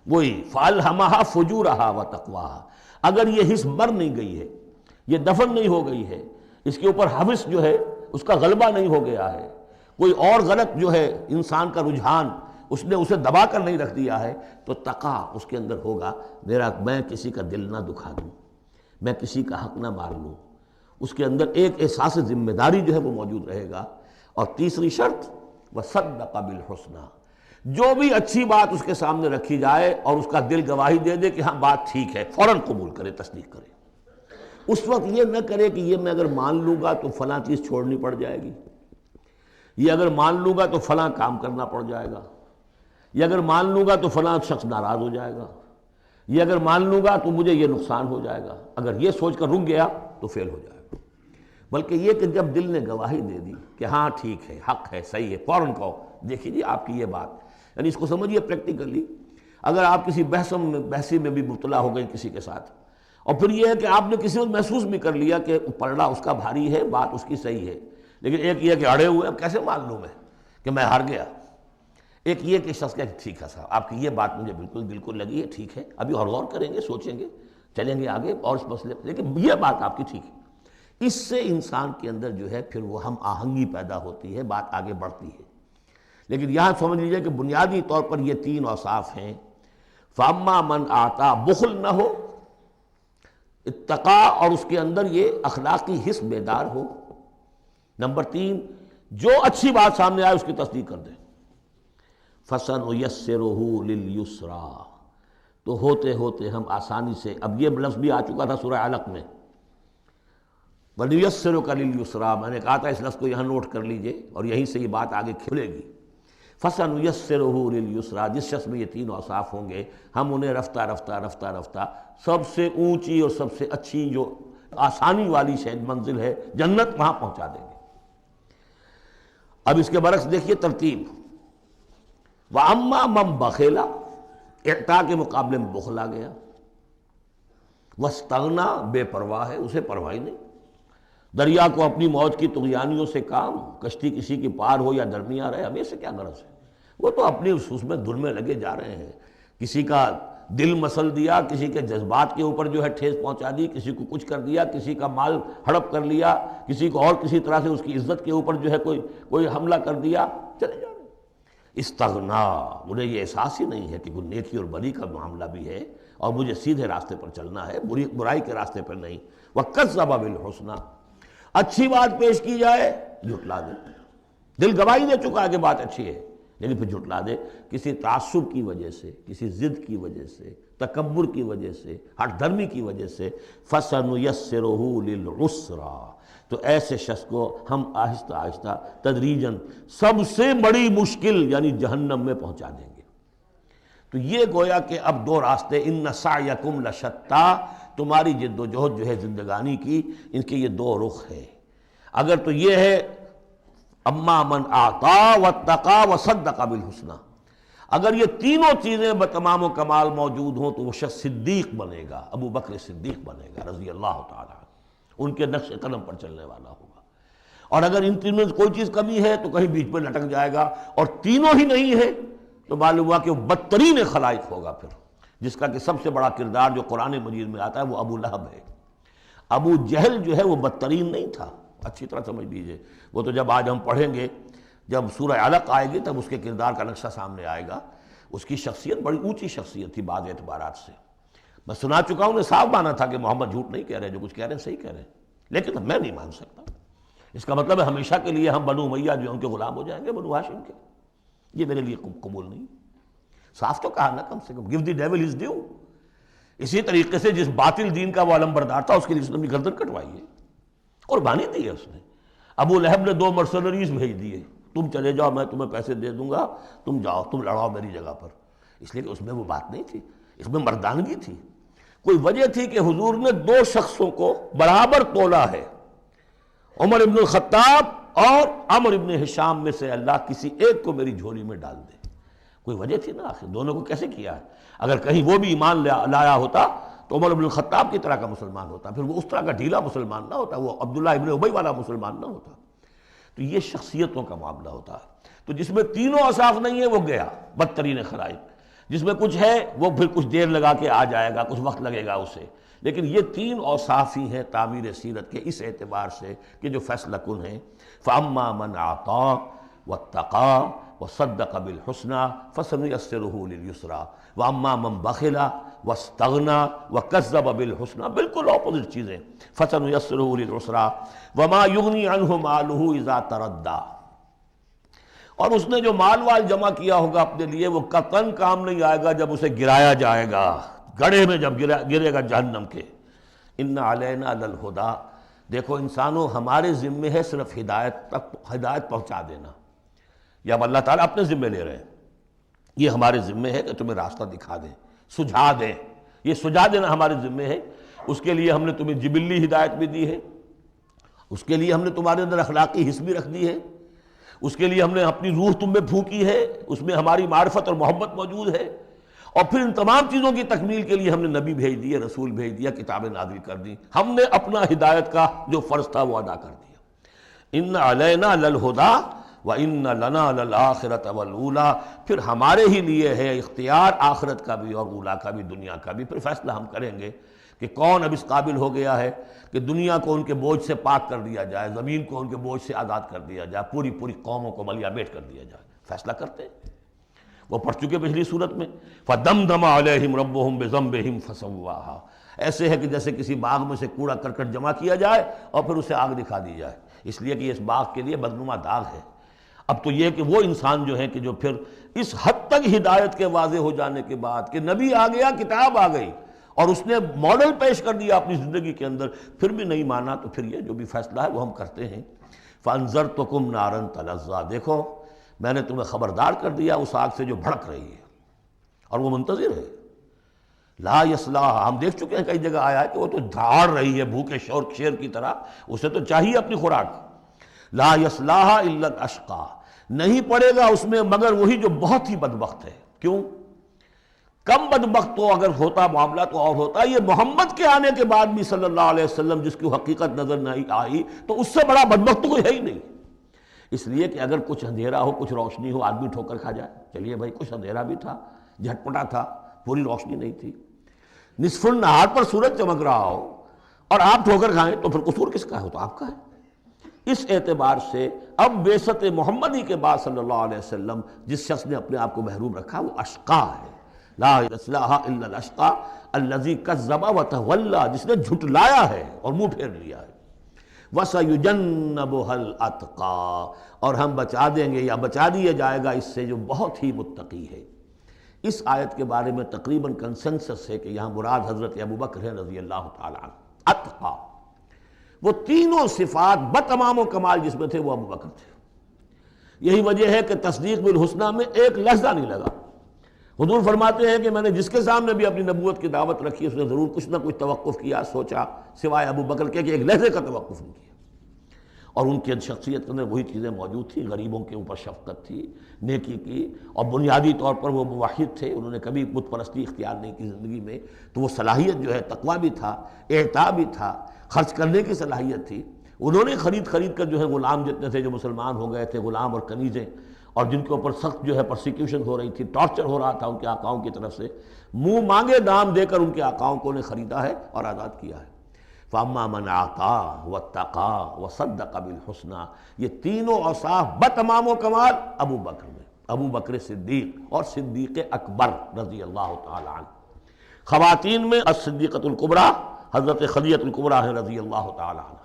وہی فَأَلْهَمَهَا فُجُورَهَا وَتَقْوَاهَا، اگر یہ حس مر نہیں گئی ہے، یہ دفن نہیں ہو گئی ہے، اس کے اوپر حوث جو ہے اس کا غلبہ نہیں ہو گیا ہے، کوئی اور غلط جو ہے انسان کا رجحان اس نے اسے دبا کر نہیں رکھ دیا ہے، تو تقا اس کے اندر ہوگا، میں کسی کا دل نہ دکھا دوں، میں کسی کا حق نہ مار لوں، اس کے اندر ایک احساس ذمہ داری جو ہے وہ موجود رہے گا۔ اور تیسری شرط وصدق بالحسنى، جو بھی اچھی بات اس کے سامنے رکھی جائے اور اس کا دل گواہی دے دے کہ ہاں بات ٹھیک ہے، فوراً قبول کرے، تصدیق کرے۔ اس وقت یہ نہ کرے کہ یہ میں اگر مان لوں گا تو فلاں چیز چھوڑنی پڑ جائے گی، یہ اگر مان لوں گا تو فلاں کام کرنا پڑ جائے گا، یہ اگر مان لوں گا تو فلاں شخص ناراض ہو جائے گا، یہ اگر مان لوں گا تو مجھے یہ نقصان ہو جائے گا۔ اگر یہ سوچ کر رک گیا تو فیل ہو جائے گا۔ بلکہ یہ کہ جب دل نے گواہی دے دی کہ ہاں ٹھیک ہے، حق ہے، صحیح ہے، فوراً کہو دیکھیے جی آپ کی یہ بات، یعنی اس کو سمجھیے پریکٹیکلی، اگر آپ کسی بحثی میں بھی مبتلا ہو گئے کسی کے ساتھ، اور پھر یہ ہے کہ آپ نے کسی وقت محسوس بھی کر لیا کہ پلڑا اس کا بھاری ہے، بات اس کی صحیح ہے، لیکن ایک یہ کہ اڑے ہوئے، اب کیسے مان لوں میں کہ میں ہار گیا۔ ایک یہ کہ شخص کہے ٹھیک ہے صاحب آپ کی یہ بات مجھے بالکل دل کو لگی ہے، ٹھیک ہے، ابھی اور غور کریں گے، سوچیں گے، چلیں گے آگے اور اس مسئلے پر، لیکن یہ بات آپ کی ٹھیک ہے۔ اس سے انسان کے اندر جو ہے پھر وہ ہم آہنگی پیدا ہوتی ہے، بات آگے بڑھتی ہے۔ لیکن یہاں سمجھ لیجئے کہ بنیادی طور پر یہ 3 اوصاف ہیں، فَأَمَّا مَنْ آتا، بخل نہ ہو، اتقا اور اس کے اندر یہ اخلاقی حس بیدار ہو، نمبر 3 جو اچھی بات سامنے آئے اس کی تصدیق کر دیں، فَسَنُيَسِّرُهُ لِلْيُسْرَىٰ، تو ہوتے ہوتے ہم آسانی سے، اب یہ لفظ بھی آ چکا تھا سورہ علق میں، وَنُيَسِّرُكَ لِلْيُسْرَىٰ، میں نے کہا تھا اس لفظ کو یہاں نوٹ کر لیجئے اور یہیں سے یہ بات آگے کھلے گی۔ فَسَنُيَسِّرُهُ لِلْيُسْرَىٰ، جس شخص میں یہ 3 اوصاف ہوں گے ہم انہیں رفتہ رفتہ رفتہ رفتہ سب سے اونچی اور سب سے اچھی جو آسانی والی شاید منزل ہے جنت، وہاں پہنچا دیں گے۔ اب اس کے برعکس دیکھیے ترتیب، وَأَمَّا مَن بَخِلَ، اعطاء کے مقابلے میں بخل آ گیا، وَاسْتَغْنَىٰ، بے پرواہ ہے، اسے پرواہ ہی نہیں، دریا کو اپنی موج کی طغیانیوں سے کام، کشتی کسی کی پار ہو یا درمیان رہے، ہمیں سے کیا غرض ہے، وہ تو اپنی اس میں دھن میں لگے جا رہے ہیں، کسی کا دل مسل دیا، کسی کے جذبات کے اوپر جو ہے ٹھیس پہنچا دی، کسی کو کچھ کر دیا، کسی کا مال ہڑپ کر لیا، کسی کو اور کسی طرح سے اس کی عزت کے اوپر جو ہے کوئی حملہ کر دیا، چلے جا رہے ہیں۔ استغنا، انہیں یہ احساس ہی نہیں ہے کہ کوئی نیکی اور بری کا معاملہ بھی ہے اور مجھے سیدھے راستے پر چلنا ہے، برائی کے راستے پر نہیں۔ وَكَذَّبَ بِالْحُسْنَىٰ، اچھی بات پیش کی جائے جھٹلا دے، دل گواہی دے چکا ہے کہ بات اچھی ہے لیکن پھر جھٹلا دے، کسی تعصب کی وجہ سے، کسی ضد کی وجہ سے، تکبر کی وجہ سے، ہٹ دھرمی کی وجہ سے، فَسَنُيَسِّرُهُ لِلْعُسْرَىٰ، تو ایسے شخص کو ہم آہستہ آہستہ تدریجاً سب سے بڑی مشکل یعنی جہنم میں پہنچا دیں گے۔ تو یہ گویا کہ اب دو راستے، ان سعیکم لشتیٰ، تمہاری جد و جہد جو ہے زندگانی کی، ان کے یہ دو رخ ہیں۔ اگر تو یہ ہے اما من اعطا واتقا وصدق بالحسنی، اگر یہ تینوں چیزیں بتمام و کمال موجود ہوں تو وہ شخص صدیق بنے گا، ابو بکر صدیق بنے گا رضی اللہ تعالی عنہ، ان کے نقش قدم پر چلنے والا ہوگا۔ اور اگر ان تینوں میں کوئی چیز کمی ہے تو کہیں بیچ میں لٹک جائے گا، اور تینوں ہی نہیں ہے تو معلوم ہوا کہ وہ بدترین خلائق ہوگا پھر، جس کا کہ سب سے بڑا کردار جو قرآن مجید میں آتا ہے وہ ابو لہب ہے۔ ابو جہل جو ہے وہ بدترین نہیں تھا، اچھی طرح سمجھ لیجئے، وہ تو جب آج ہم پڑھیں گے، جب سورہ علق آئے گی تب اس کے کردار کا نقشہ سامنے آئے گا۔ اس کی شخصیت بڑی اونچی شخصیت تھی بعض اعتبارات سے، میں سنا چکا ہوں، نے صاف مانا تھا کہ محمد جھوٹ نہیں کہہ رہے، جو کچھ کہہ رہے ہیں صحیح کہہ رہے ہیں، لیکن میں نہیں مان سکتا۔ اس کا مطلب ہے ہمیشہ کے لیے ہم بنو امیہ جو ان کے غلام ہو جائیں گے، بنو ہاشم کے، یہ میرے لیے قبول نہیں۔ صاف تو کہا نا کم سے کم، give the devil his due۔ اسی طریقے سے جس باطل دین کا وہ علم بردار تھا اس کے لیے اس نے اپنی گردن کٹوائی ہے، قربانی دی ہے اس نے۔ ابو لہب نے 2 مرسنریز بھیج دیے، تم چلے جاؤ، میں تمہیں پیسے دے دوں گا، تم جاؤ، تم لڑاؤ میری جگہ پر، اس لیے کہ اس میں وہ بات نہیں تھی، اس میں مردانگی تھی۔ کوئی وجہ تھی کہ حضور نے 2 شخصوں کو برابر تولا ہے، عمر ابن الخطاب اور عمرو ابن ہشام میں سے اللہ کسی ایک کو میری جھولی میں ڈال دے، کوئی وجہ تھی نا، آخر دونوں کو کیسے کیا ہے؟ اگر کہیں وہ بھی ایمان لایا ہوتا تو عمر ابن الخطاب کی طرح کا مسلمان ہوتا، پھر وہ اس طرح کا ڈھیلا مسلمان نہ ہوتا، وہ عبداللہ ابن ابی والا مسلمان نہ ہوتا۔ تو یہ شخصیتوں کا معاملہ ہوتا ہے، تو جس میں تینوں اوصاف نہیں ہے وہ گیا بدترین خلائق، جس میں کچھ ہے وہ پھر کچھ دیر لگا کے آ جائے گا، کچھ وقت لگے گا اسے، لیکن یہ 3 اوصاف ہی ہیں تعمیر سیرت کے اس اعتبار سے کہ جو فیصلہ کن ہیں۔ فَأَمَّا مَنْ أَعْطَىٰ وَاتَّقَىٰ وَصَدَّقَ بِالْحُسْنَىٰ فَسَنُيَسِّرُهُ لِلْيُسْرَىٰ وَأَمَّا مَنْ بَخِلَ وَاسْتَغْنَىٰ وَكَذَّبَ بِالْحُسْنَىٰ، بالکل اپوزٹ چیزیں، فَسَنُيَسِّرُهُ لِلْعُسْرَىٰ وَمَا يُغْنِي عَنْهُ مَالُهُ إِذَا تَرَدَّىٰ، اور اس نے جو مال جمع کیا ہوگا اپنے لیے وہ قطعاً کام نہیں آئے گا جب اسے گرایا جائے گا، گڑھے میں جب گرے گا جہنم کے۔ ان علینا للہدیٰ، دیکھو انسانوں ہمارے ذمے ہے صرف ہدایت پہنچا دینا، یہ اب اللہ تعالیٰ اپنے ذمے لے رہے ہیں، یہ ہمارے ذمے ہے کہ تمہیں راستہ دکھا دیں، سجھا دیں، یہ سجھا دینا ہمارے ذمے ہے۔ اس کے لیے ہم نے تمہیں جبلی ہدایت بھی دی ہے، اس کے لیے ہم نے تمہارے اندر اخلاقی حس بھی رکھ دی ہے، اس کے لیے ہم نے اپنی روح تم میں پھونکی ہے، اس میں ہماری معرفت اور محبت موجود ہے، اور پھر ان تمام چیزوں کی تکمیل کے لیے ہم نے نبی بھیج دیے، رسول بھیج دیا، کتابیں نازل کر دی، ہم نے اپنا ہدایت کا جو فرض تھا وہ ادا کر دیا۔ ان علینا للہدیٰ وَإِنَّ لَنَا لَلْآخِرَةَ وَالْأُولَىٰ، پھر ہمارے ہی لیے ہے اختیار آخرت کا بھی اور اولیٰ کا بھی، دنیا کا بھی، پھر فیصلہ ہم کریں گے کہ کون اب اس قابل ہو گیا ہے کہ دنیا کو ان کے بوجھ سے پاک کر دیا جائے، زمین کو ان کے بوجھ سے آزاد کر دیا جائے، پوری قوموں کو ملیا بیٹ کر دیا جائے، فیصلہ کرتے ہیں۔ وہ پڑھ چکے پچھلی صورت میں، فَدَمْدَمَ عَلَيْهِمْ رَبُّهُمْ بِذَنبِهِمْ فَسَوَّاهَا، ایسے ہے کہ جیسے کسی باغ میں سے کوڑا کرکٹ جمع کیا جائے اور پھر اسے آگ دکھا دی جائے، اس لیے کہ اس باغ کے لیے بدنما داغ ہے۔ اب تو یہ کہ وہ انسان جو ہے کہ جو پھر اس حد تک ہدایت کے واضح ہو جانے کے بعد کہ نبی آ گیا، کتاب آ گئی اور اس نے ماڈل پیش کر دیا اپنی زندگی کے اندر، پھر بھی نہیں مانا، تو پھر یہ جو بھی فیصلہ ہے وہ ہم کرتے ہیں۔ فَأَنذَرْتُكُمْ نَارًا تَلَظَّىٰ، دیکھو میں نے تمہیں خبردار کر دیا اس آگ سے جو بھڑک رہی ہے اور وہ منتظر ہے، لا یصلاھا، ہم دیکھ چکے ہیں کئی جگہ آیا ہے کہ وہ تو دھاڑ رہی ہے بھوکے شیر کی طرح، اسے تو چاہیے اپنی خوراک، لا یصلاھا الا الاشقی، نہیں پڑے گا اس میں مگر وہی جو بہت ہی بدبخت ہے۔ کیوں؟ کم بدبخت تو اگر ہوتا معاملہ تو اور ہوتا، یہ محمد کے آنے کے بعد بھی صلی اللہ علیہ وسلم جس کی حقیقت نظر نہیں آئی تو اس سے بڑا بدبخت تو کوئی ہے ہی نہیں۔ اس لیے کہ اگر کچھ اندھیرا ہو کچھ روشنی ہو آدمی ٹھوکر کھا جائے، چلیے بھائی کچھ اندھیرا بھی تھا، جھٹپٹا تھا، پوری روشنی نہیں تھی، نصف النہار پر سورج چمک رہا ہو اور آپ ٹھوکر کھائیں تو پھر قصور کس کا ہے؟ تو آپ کا ہے۔ اس اعتبار سے اب بعثت محمدی کے بعد صلی اللہ علیہ وسلم جس شخص نے اپنے آپ کو محروم رکھا وہ اشقا ہے۔ لا یصلاھا الا الاشقی الذی کذب وتولی، جس نے جھٹلایا ہے اور منہ پھیر لیا ہے۔ وَسَيُجَنَّبُهَا الْأَتْقَى، اور ہم بچا دیں گے یا بچا دیا جائے گا اس سے جو بہت ہی متقی ہے۔ اس آیت کے بارے میں تقریباً کنسنسس ہے کہ یہاں مراد حضرت ابوبکر ہے رضی اللہ تعالیٰ عنہ۔ اتقا، وہ تینوں صفات بتمام و کمال جس میں تھے وہ ابوبکر تھے۔ یہی وجہ ہے کہ تصدیق بالحسنہ میں ایک لحظہ نہیں لگا۔ حضور فرماتے ہیں کہ میں نے جس کے سامنے بھی اپنی نبوت کی دعوت رکھی اس نے ضرور کچھ نہ کچھ توقف کیا، سوچا، سوائے ابوبکر کے کہ ایک لحظے کا توقف نہیں کیا۔ اور ان کی شخصیت میں وہی چیزیں موجود تھیں، غریبوں کے اوپر شفقت تھی، نیکی کی، اور بنیادی طور پر وہ موحد تھے، انہوں نے کبھی بت پرستی اختیار نہیں کی زندگی میں، تو وہ صلاحیت جو ہے تقویٰ بھی تھا، اعطاء بھی تھا، خرچ کرنے کی صلاحیت تھی۔ انہوں نے خرید کر جو ہے غلام جتنے تھے جو مسلمان ہو گئے تھے، غلام اور کنیزیں، اور جن کے اوپر سخت جو ہے پرسیکیوشن ہو رہی تھی، ٹارچر ہو رہا تھا ان کے آقاؤں کی طرف سے، منہ مانگے دام دے کر ان کے آقاؤں کو نے خریدا ہے اور آزاد کیا ہے۔ فَأَمَّا مَنْ أَعْطَىٰ وَاتَّقَىٰ وَصَدَّقَ بِالْحُسْنَىٰ، یہ تینوں اوصاف بتمام و کمال ابو بکر میں، ابو بکر صدیق اور صدیق اکبر رضی اللہ تعالی عنہ۔ خواتین میں الصدیقۃ الکبریٰ حضرت خدیجہ الکبریٰ ہیں رضی اللہ تعالی عنہ۔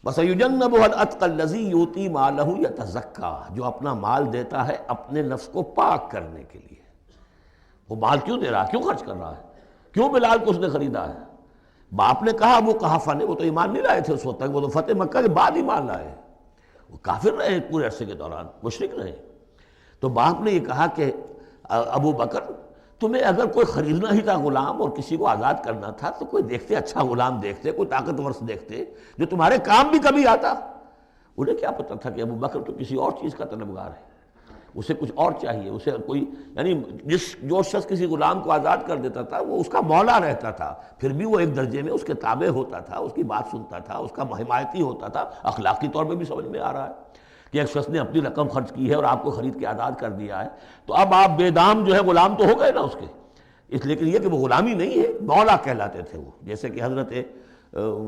وَسَيُجَنَّبُهَا الْأَتْقَى الَّذِي يُؤْتِي مَالَهُ يَتَزَكَّىٰ، جو اپنا مال دیتا ہے اپنے نفس کو پاک کرنے کے لیے۔ وہ مال کیوں دے رہا ہے؟ کیوں خرچ کر رہا ہے؟ کیوں بلال کو اس نے خریدا ہے؟ باپ نے کہا ابو قحافہ نے، وہ تو ایمان نہیں لائے تھے اس وقت تک، وہ تو فتح مکہ کے بعد ایمان لائے، وہ کافر رہے پورے عرصے کے دوران، مشرک رہے۔ تو باپ نے یہ کہا کہ ابو بکر تمہیں اگر کوئی خریدنا ہی تھا غلام اور کسی کو آزاد کرنا تھا تو کوئی دیکھتے، اچھا غلام دیکھتے، کوئی طاقتور سے دیکھتے جو تمہارے کام بھی کبھی آتا۔ انہیں کیا پتہ تھا کہ ابو بکر تو کسی اور چیز کا طلبگار ہے، اسے کچھ اور چاہیے، اسے کوئی، یعنی جو شخص کسی غلام کو آزاد کر دیتا تھا وہ اس کا مولا رہتا تھا، پھر بھی وہ ایک درجے میں اس کے تابع ہوتا تھا، اس کی بات سنتا تھا، اس کا حمایتی ہوتا تھا۔ اخلاقی طور پہ بھی سمجھ میں آ رہا ہے کہ ایک شخص نے اپنی رقم خرچ کی ہے اور آپ کو خرید کے آزاد کر دیا ہے تو اب آپ بے دام جو ہے غلام تو ہو گئے نا اس کے، اس لیکن یہ کہ وہ غلامی نہیں ہے، مولا کہلاتے تھے وہ، جیسے کہ حضرت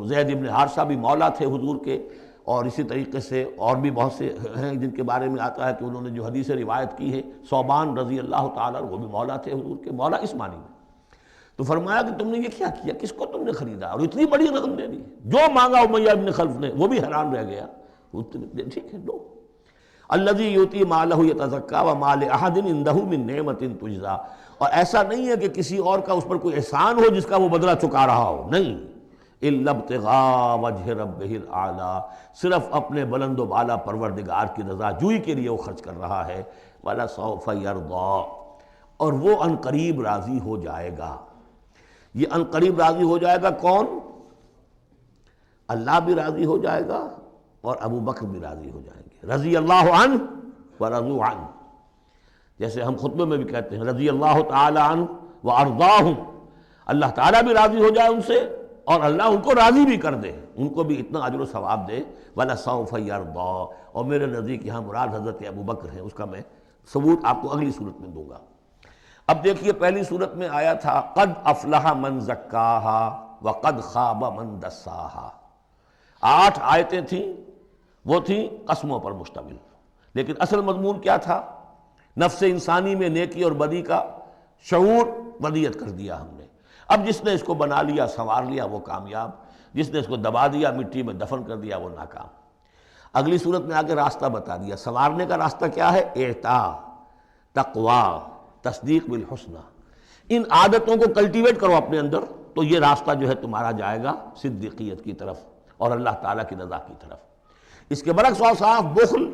زید بن حارثہ بھی مولا تھے حضور کے، اور اسی طریقے سے اور بھی بہت سے ہیں جن کے بارے میں آتا ہے کہ انہوں نے جو حدیث روایت کی ہے، ثوبان رضی اللہ تعالیٰ وہ بھی مولا تھے حضور کے، مولا اس معنی میں۔ تو فرمایا کہ تم نے یہ کیا کیا، کس کو تم نے خریدا اور اتنی بڑی رقم دے دی؟ جو مانگا امیہ بن خلف نے، وہ بھی حیران رہ گیا، ٹھیک ہے دو۔ الذی یؤتی مالہ یتزکیٰ وما لأحد عندہ من نعمۃ تجزیٰ، اور ایسا نہیں ہے کہ کسی اور کا اس پر کوئی احسان ہو جس کا وہ بدلہ چکا رہا ہو، نہیں، الا ابتغاء وجہ ربہ الاعلیٰ، صرف اپنے بلند و بالا پروردگار کی رضا جوئی کے لیے وہ خرچ کر رہا ہے۔ وَلَسَوْفَ يَرْضَىٰ، اور وہ ان قریب راضی ہو جائے گا۔ یہ ان قریب راضی ہو جائے گا کون؟ اللہ بھی راضی ہو جائے گا اور ابو بکر بھی راضی ہو جائیں گے، رضی اللہ عنہ ورضوا عنہ، جیسے ہم خطبے میں بھی کہتے ہیں رضی اللہ تعالی عنہ وارضاہم، اللہ تعالیٰ بھی راضی ہو جائے ان سے اور اللہ ان کو راضی بھی کر دے، ان کو بھی اتنا اجر و ثواب دے۔ وَلَسَوْفَ يَرْضَىٰ، اور میرے نزدیک یہاں مراد حضرت ابو بکر ہیں، اس کا میں ثبوت آپ کو اگلی صورت میں دوں گا۔ اب دیکھیے پہلی صورت میں آیا تھا قد افلح من زکاہا وقد خواب من دساہا، 8 آیتیں تھیں، وہ تھیں قسموں پر مشتمل، لیکن اصل مضمون کیا تھا؟ نفس انسانی میں نیکی اور بدی کا شعور ودیت کر دیا ہم نے۔ اب جس نے اس کو بنا لیا، سنوار لیا، وہ کامیاب، جس نے اس کو دبا دیا، مٹی میں دفن کر دیا، وہ ناکام۔ اگلی صورت میں آگے راستہ بتا دیا، سنوارنے کا راستہ کیا ہے؟ اعطاء، تقویٰ، تصدیق بالحسنہ، ان عادتوں کو کلٹیویٹ کرو اپنے اندر تو یہ راستہ جو ہے تمہارا جائے گا صدیقیت کی طرف اور اللہ تعالیٰ کی رضا کی طرف۔ اس کے برعکس اوصاف بخل،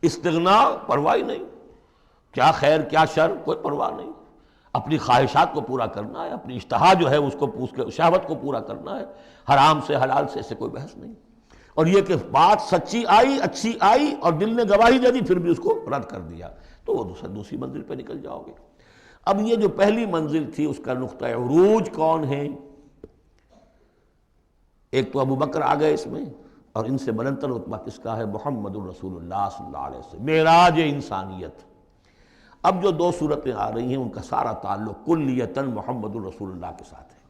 استغنا، پرواہ نہیں، کیا خیر کیا شر کوئی پرواہ نہیں، اپنی خواہشات کو پورا کرنا ہے، اپنی اشتہا جو ہے اس کو شہوت کو پورا کرنا ہے، حرام سے حلال سے اس سے کوئی بحث نہیں۔ اور یہ کہ بات سچی آئی، اچھی آئی اور دل نے گواہی دے دی، پھر بھی اس کو رد کر دیا، تو وہ دوسری منزل پہ نکل جاؤ گے۔ اب یہ جو پہلی منزل تھی اس کا نقطہ عروج کون ہے؟ ایک تو ابو بکر آ گئے اس میں، اور ان سے بلندتر رتبہ کس کا ہے؟ محمد الرسول اللہ صلی اللہ علیہ وسلم، معراج انسانیت۔ اب جو دو صورتیں آ رہی ہیں ان کا سارا تعلق کلیتاً محمد الرسول اللہ کے ساتھ ہے۔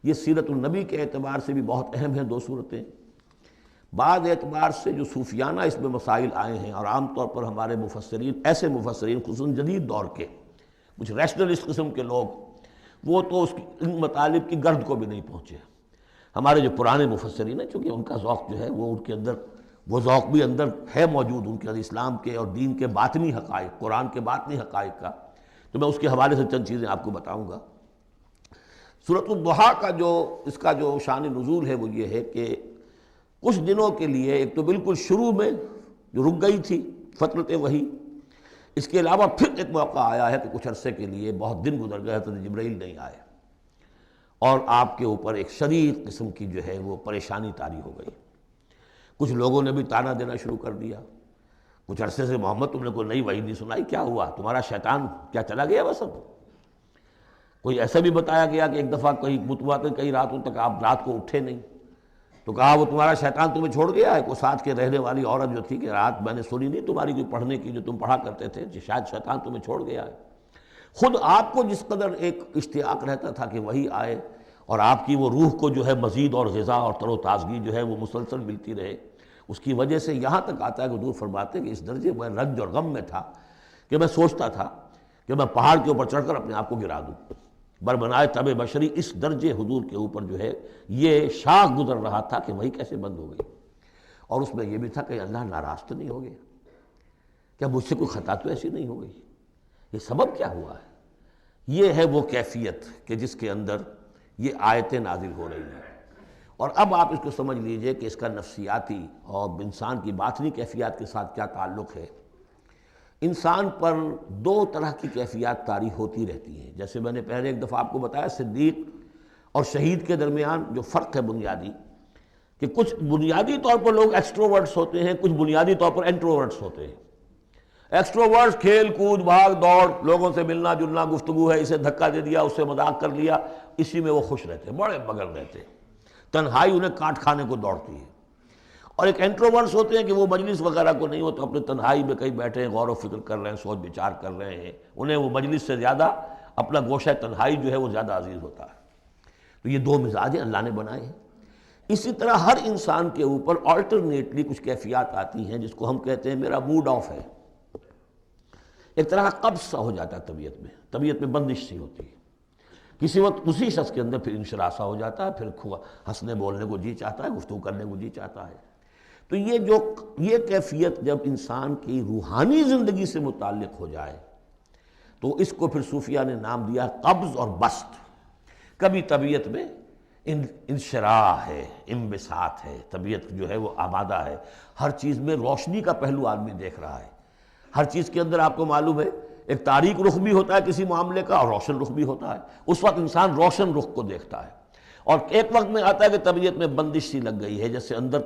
یہ سیرت النبی کے اعتبار سے بھی بہت اہم ہیں دو صورتیں۔ بعض اعتبار سے جو صوفیانہ اس میں مسائل آئے ہیں، اور عام طور پر ہمارے مفسرین، ایسے مفسرین خصوصاً جدید دور کے کچھ ریشنلسٹ قسم کے لوگ، وہ تو ان مطالب کی گرد کو بھی نہیں پہنچے۔ ہمارے جو پرانے مفسرین ہیں، چونکہ ان کا ذوق جو ہے وہ ان کے اندر، وہ ذوق بھی اندر ہے موجود ان کے اندر، اسلام کے اور دین کے باطنی حقائق، قرآن کے باطنی حقائق کا، تو میں اس کے حوالے سے چند چیزیں آپ کو بتاؤں گا۔ سورۃ الضحیٰ کا اس کا جو شان نزول ہے وہ یہ ہے کہ کچھ دنوں کے لیے، ایک تو بالکل شروع میں جو رک گئی تھی فترت وحی، اس کے علاوہ پھر ایک موقع آیا ہے کہ کچھ عرصے کے لیے بہت دن گزر گئے، حضرت جبرائیل نہیں آئے، اور آپ کے اوپر ایک شدید قسم کی جو ہے وہ پریشانی طاری ہو گئی۔ کچھ لوگوں نے بھی طعنہ دینا شروع کر دیا، کچھ عرصے سے محمد تم نے کوئی نئی وحی نہیں سنائی، کیا ہوا تمہارا شیطان کیا چلا گیا بس؟ اب کوئی ایسا بھی بتایا گیا کہ ایک دفعہ کہیں متواتر کئی راتوں تک آپ رات کو اٹھے نہیں، تو کہا وہ تمہارا شیطان تمہیں چھوڑ گیا ہے۔ کوئی ساتھ کے رہنے والی عورت جو تھی کہ رات میں نے سنی نہیں تمہاری کوئی پڑھنے کی جو تم پڑھا کرتے تھے، شاید شیطان تمہیں چھوڑ گیا ہے۔ خود آپ کو جس قدر ایک اشتیاق رہتا تھا کہ وہی آئے، اور آپ کی وہ روح کو جو ہے مزید اور غذا اور تر و تازگی جو ہے وہ مسلسل ملتی رہے، اس کی وجہ سے یہاں تک آتا ہے کہ حضور فرماتے ہیں کہ اس درجے میں رنج اور غم میں تھا کہ میں سوچتا تھا کہ میں پہاڑ کے اوپر چڑھ کر اپنے آپ کو گرا دوں۔ بربنائے طب بشری، اس درجے حضور کے اوپر جو ہے یہ شاخ گزر رہا تھا کہ وہی کیسے بند ہو گئی۔ اور اس میں یہ بھی تھا کہ اللہ ناراض تو نہیں ہو گیا، کیا مجھ سے کوئی خطا تو ایسی نہیں ہو گئی؟ یہ سبب کیا ہوا ہے؟ یہ ہے وہ کیفیت کہ جس کے اندر یہ آیتیں نازل ہو رہی ہیں۔ اور اب آپ اس کو سمجھ لیجئے کہ اس کا نفسیاتی اور انسان کی باطنی کیفیات کے ساتھ کیا تعلق ہے۔ انسان پر دو طرح کی کیفیات طاری ہوتی رہتی ہیں، جیسے میں نے پہلے ایک دفعہ آپ کو بتایا صدیق اور شہید کے درمیان جو فرق ہے بنیادی، کہ کچھ بنیادی طور پر لوگ ایکسٹروورٹس ہوتے ہیں، کچھ بنیادی طور پر انٹروورٹس ہوتے ہیں۔ ایکسٹروورٹس کھیل کود بھاگ دوڑ، لوگوں سے ملنا جلنا، گفتگو ہے، اسے دھکا دے دیا، اس سے مذاق کر لیا، اسی میں وہ خوش رہتے ہیں، بڑے مگن رہتے ہیں، تنہائی انہیں کاٹ کھانے کو دوڑتی ہے۔ اور ایک انٹروورٹس ہوتے ہیں کہ وہ مجلس وغیرہ کو نہیں ہوتے، اپنے تنہائی میں کہیں بیٹھے ہیں، غور و فکر کر رہے ہیں، سوچ بچار کر رہے ہیں، انہیں وہ مجلس سے زیادہ اپنا گوشہ تنہائی جو ہے وہ زیادہ عزیز ہوتا ہے۔ تو یہ دو مزاج اللہ نے بنائے ہیں۔ اسی طرح ہر انسان کے اوپر آلٹرنیٹلی کچھ کیفیات آتی ہیں جس کو ہم کہتے ہیں میرا موڈ آف ہے، ایک طرح کا قبض سا ہو جاتا ہے طبیعت میں بندش سی ہوتی ہے۔ کسی وقت اسی شخص کے اندر پھر انشراح سا ہو جاتا ہے، پھر ہنسنے بولنے کو جی چاہتا ہے، گفتگو کرنے کو جی چاہتا ہے۔ تو یہ کیفیت جب انسان کی روحانی زندگی سے متعلق ہو جائے تو اس کو پھر صوفیہ نے نام دیا قبض اور بسط۔ کبھی طبیعت میں انشراح ہے، انبساط ہے، طبیعت جو ہے وہ آمادہ ہے، ہر چیز میں روشنی کا پہلو آدمی دیکھ رہا ہے، ہر چیز کے اندر آپ کو معلوم ہے ایک تاریک رخ بھی ہوتا ہے کسی معاملے کا اور روشن رخ بھی ہوتا ہے، اس وقت انسان روشن رخ کو دیکھتا ہے۔ اور ایک وقت میں آتا ہے کہ طبیعت میں بندش سی لگ گئی ہے، جیسے اندر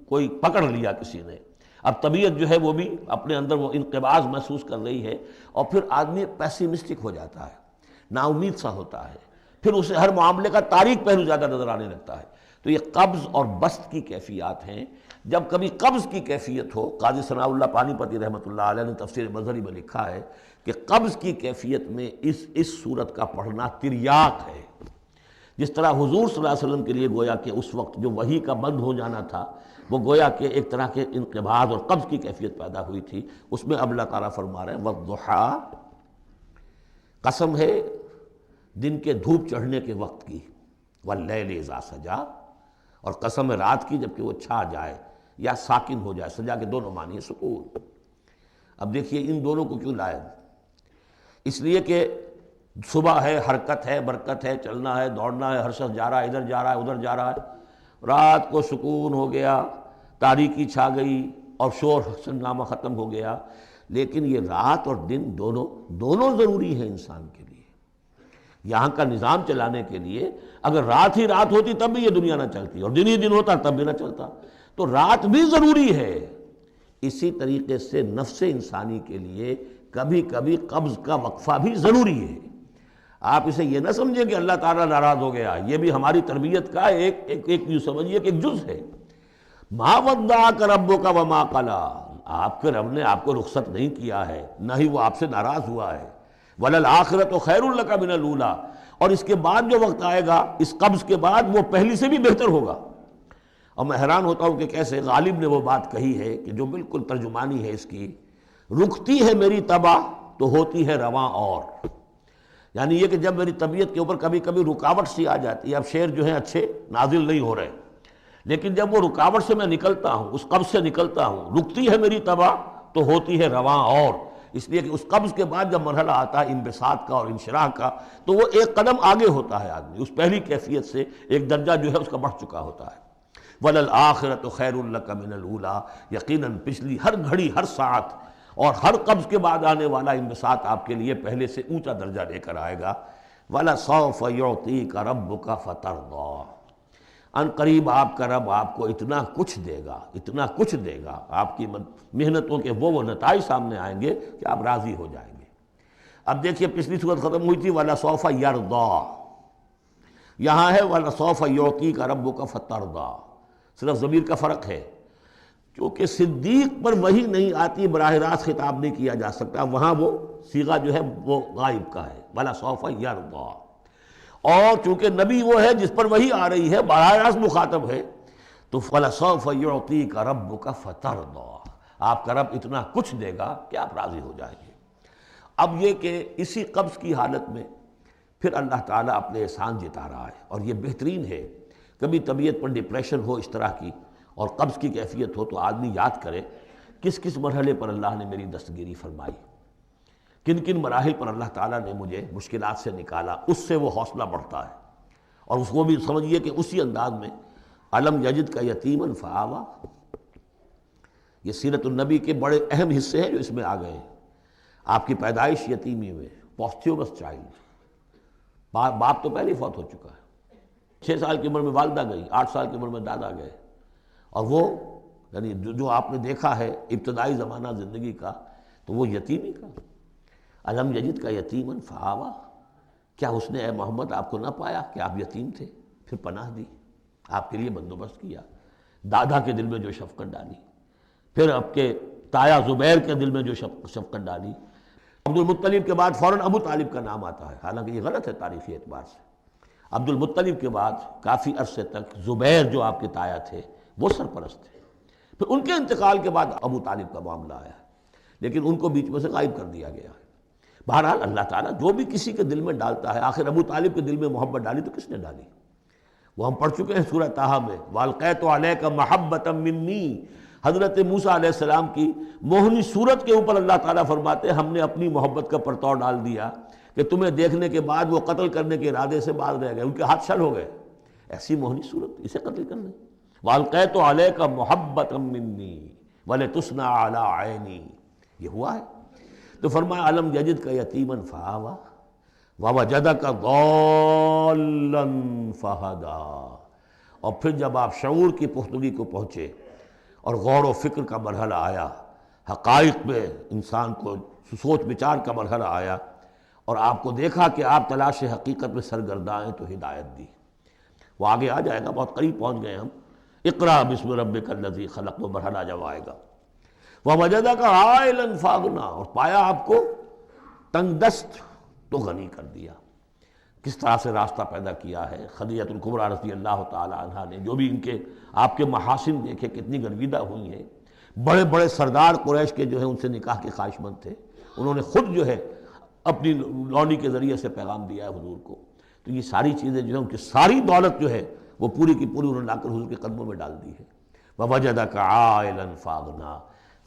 کوئی پکڑ لیا کسی نے، اب طبیعت جو ہے وہ بھی اپنے اندر وہ انقباض محسوس کر رہی ہے، اور پھر آدمی پیسیمسٹک ہو جاتا ہے، نا امید سا ہوتا ہے، پھر اسے ہر معاملے کا تاریک پہلو زیادہ نظر آنے لگتا ہے۔ تو یہ قبض اور بسط کی کیفیات ہیں۔ جب کبھی قبض کی کیفیت ہو، قاضی ثناء اللہ پانی پتی رحمۃ اللہ علیہ نے تفسیر مظہری میں لکھا ہے کہ قبض کی کیفیت میں اس صورت کا پڑھنا تریاق ہے، جس طرح حضور صلی اللہ علیہ وسلم کے لیے گویا کہ اس وقت جو وحی کا بند ہو جانا تھا وہ گویا کہ ایک طرح کے انقباض اور قبض کی کیفیت پیدا ہوئی تھی، اس میں اب اللہ تعالیٰ فرما رہے ہیں والضحیٰ، قسم ہے دن کے دھوپ چڑھنے کے وقت کی، واللیل اذا سجا، اور قسم ہے رات کی جبکہ وہ چھا جائے یا ساکن ہو جائے، سجا کے دونوں معنی ہے سکون۔ اب دیکھیے ان دونوں کو کیوں لائے؟ اس لیے کہ صبح ہے، حرکت ہے، برکت ہے، چلنا ہے، دوڑنا ہے، ہر شخص جا رہا ہے، ادھر جا رہا ہے، ادھر جا رہا ہے، رات کو سکون ہو گیا، تاریکی چھا گئی اور شور ہنگامہ ختم ہو گیا۔ لیکن یہ رات اور دن دونوں ضروری ہیں انسان کے لیے، یہاں کا نظام چلانے کے لیے۔ اگر رات ہی رات ہوتی تب بھی یہ دنیا نہ چلتی، اور دن ہی دن ہوتا تب بھی نہ چلتا۔ تو رات بھی ضروری ہے۔ اسی طریقے سے نفس انسانی کے لیے کبھی کبھی قبض کا وقفہ بھی ضروری ہے۔ آپ اسے یہ نہ سمجھیں کہ اللہ تعالیٰ ناراض ہو گیا، یہ بھی ہماری تربیت کا ایک یوں سمجھیے کہ ایک جز ہے۔ ما ودعک ربک وما قلی، آپ کے رب نے آپ کو رخصت نہیں کیا ہے، نہ ہی وہ آپ سے ناراض ہوا ہے۔ وللآخرۃ خیر لک من الاولی، اور اس کے بعد جو وقت آئے گا اس قبض کے بعد وہ پہلی سے بھی بہتر ہوگا۔ اور میں حیران ہوتا ہوں کہ کیسے غالب نے وہ بات کہی ہے کہ جو بالکل ترجمانی ہے اس کی، رکتی ہے میری تباہ تو ہوتی ہے رواں اور، یعنی یہ کہ جب میری طبیعت کے اوپر کبھی کبھی رکاوٹ سی آ جاتی ہے، اب شعر جو ہیں اچھے نازل نہیں ہو رہے، لیکن جب وہ رکاوٹ سے میں نکلتا ہوں، اس قبض سے نکلتا ہوں، رکتی ہے میری تباہ تو ہوتی ہے رواں اور، اس لیے کہ اس قبض کے بعد جب مرحلہ آتا ہے انبساط کا اور انشراح کا تو وہ ایک قدم آگے ہوتا ہے، آدمی اس پہلی کیفیت سے ایک درجہ جو ہے اس کا بڑھ چکا ہوتا ہے۔ وَلَلْآخِرَةُ خَيْرٌ لَكَ مِنَ الْأُولَىٰ، یقیناً پچھلی ہر گھڑی، ہر ساعت اور ہر قبض کے بعد آنے والا انبساط آپ کے لیے پہلے سے اونچا درجہ لے کر آئے گا۔ وَلَسَوْفَ يُعْطِيكَ رَبُّكَ فَتَرْضَىٰ، ان قریب آپ کا رب آپ کو اتنا کچھ دے گا، اتنا کچھ دے گا، آپ کی محنتوں کے وہ نتائج سامنے آئیں گے کہ آپ راضی ہو جائیں گے۔ اب دیکھیے پچھلی صورت ختم ہوئی تھی وَلَسَوْفَ يَرْضَىٰ، یہاں ہے وَلَسَوْفَ يُعْطِيكَ رَبُّكَ فَتَرْضَىٰ، صرف ضمیر کا فرق ہے، چونکہ صدیق پر وحی نہیں آتی براہ راست خطاب نہیں کیا جا سکتا، وہاں وہ صیغہ جو ہے وہ غائب کا ہے وَلَسَوْفَ يَرْضَىٰ، اور چونکہ نبی وہ ہے جس پر وحی آ رہی ہے، براہ راست مخاطب ہے، تو وَلَسَوْفَ يُعْطِيكَ رَبُّكَ فَتَرْضَىٰ، آپ کا رب اتنا کچھ دے گا کہ آپ راضی ہو جائیں گے۔ اب یہ کہ اسی قبض کی حالت میں پھر اللہ تعالیٰ اپنے احسان جتا رہا ہے، اور یہ بہترین ہے۔ کبھی طبیعت پر ڈپریشن ہو اس طرح کی اور قبض کی کیفیت ہو تو آدمی یاد کرے کس کس مرحلے پر اللہ نے میری دستگیری فرمائی، کن کن مراحل پر اللہ تعالیٰ نے مجھے مشکلات سے نکالا، اس سے وہ حوصلہ بڑھتا ہے۔ اور اس کو بھی سمجھیے کہ اسی انداز میں الم یجد کا یتیماً فآویٰ، یہ سیرت النبی کے بڑے اہم حصے ہیں جو اس میں آ گئے ہیں۔ آپ کی پیدائش یتیمی میں، پوسٹیومس چائلڈ، باپ تو پہلے ہی فوت ہو چکا ہے، 6 سال کی عمر میں والدہ گئی، 8 سال کی عمر میں دادا گئے، اور وہ یعنی جو آپ نے دیکھا ہے ابتدائی زمانہ زندگی کا تو وہ یتیمی کا۔ الم یجد کا یتیماً فآویٰ، کیا اس نے اے محمد آپ کو نہ پایا کہ آپ یتیم تھے، پھر پناہ دی، آپ کے لیے بندوبست کیا، دادا کے دل میں جو شفقت ڈالی، پھر آپ کے تایا زبیر کے دل میں جو شفقت ڈالی۔ عبد المطلب کے بعد فوراً ابو طالب کا نام آتا ہے، حالانکہ یہ غلط ہے تاریخی اعتبار سے۔ عبد المطلب کے بعد کافی عرصے تک زبیر جو آپ کے تایا تھے وہ سرپرست تھے، پھر ان کے انتقال کے بعد ابو طالب کا معاملہ آیا، لیکن ان کو بیچ میں سے غائب کر دیا گیا ہے۔ بہرحال اللہ تعالیٰ جو بھی کسی کے دل میں ڈالتا ہے، آخر ابو طالب کے دل میں محبت ڈالی تو کس نے ڈالی؟ وہ ہم پڑھ چکے ہیں سورہ طٰہٰ میں، وَأَلْقَيْتُ عَلَيْكَ مَحَبَّةً مِّنِّي، حضرت موسیٰ علیہ السلام کی موہنی صورت کے اوپر اللہ تعالیٰ فرماتے ہیں ہم نے اپنی محبت کا پرتو ڈال دیا کہ تمہیں دیکھنے کے بعد وہ قتل کرنے کے ارادے سے باز رہ گئے، ان کے ہاتھ چھل ہو گئے، ایسی موہنی صورت، اسے قتل کر لیں۔ وَأَلْقَيْتُ عَلَيْكَ مَحَبَّةً مِّنِّي وَلِتُصْنَعَ عَلَىٰ عَيْنِي، یہ ہوا ہے۔ تو فرمایا الم یجد کا یتیماً فآویٰ ووجدک ضالاً فہدیٰ، اور پھر جب آپ شعور کی پختگی کو پہنچے اور غور و فکر کا مرحلہ آیا، حقائق میں انسان کو سوچ بچار کا مرحلہ آیا، اور آپ کو دیکھا کہ آپ تلاش حقیقت میں سرگرداں ہیں تو ہدایت دی۔ وہ آگے آ جائے گا، بہت قریب پہنچ گئے ہم، اقرأ بسم ربک الذی خلق، وہ مرحلہ جب آئے گا۔ وَوَجَدَكَ عَائِلًا فَأَغْنَىٰ، اور پایا آپ کو تنگ دست تو غنی کر دیا۔ کس طرح سے راستہ پیدا کیا ہے خدیجہ الکبریٰ رضی اللہ تعالی عنہا نے، جو بھی ان کے آپ کے محاسن دیکھے کتنی گرویدہ ہوئی ہیں، بڑے بڑے سردار قریش کے جو ہیں ان سے نکاح کے خواہش مند تھے، انہوں نے خود جو ہے اپنی لونی کے ذریعے سے پیغام دیا ہے حضور کو، تو یہ ساری چیزیں جو ہیں ان کی ساری دولت جو ہے وہ پوری کی پوری انہوں نے لا کر حضور کے قدموں میں ڈال دی ہے۔ وَوَجَدَكَ عَائِلًا فَأَغْنَىٰ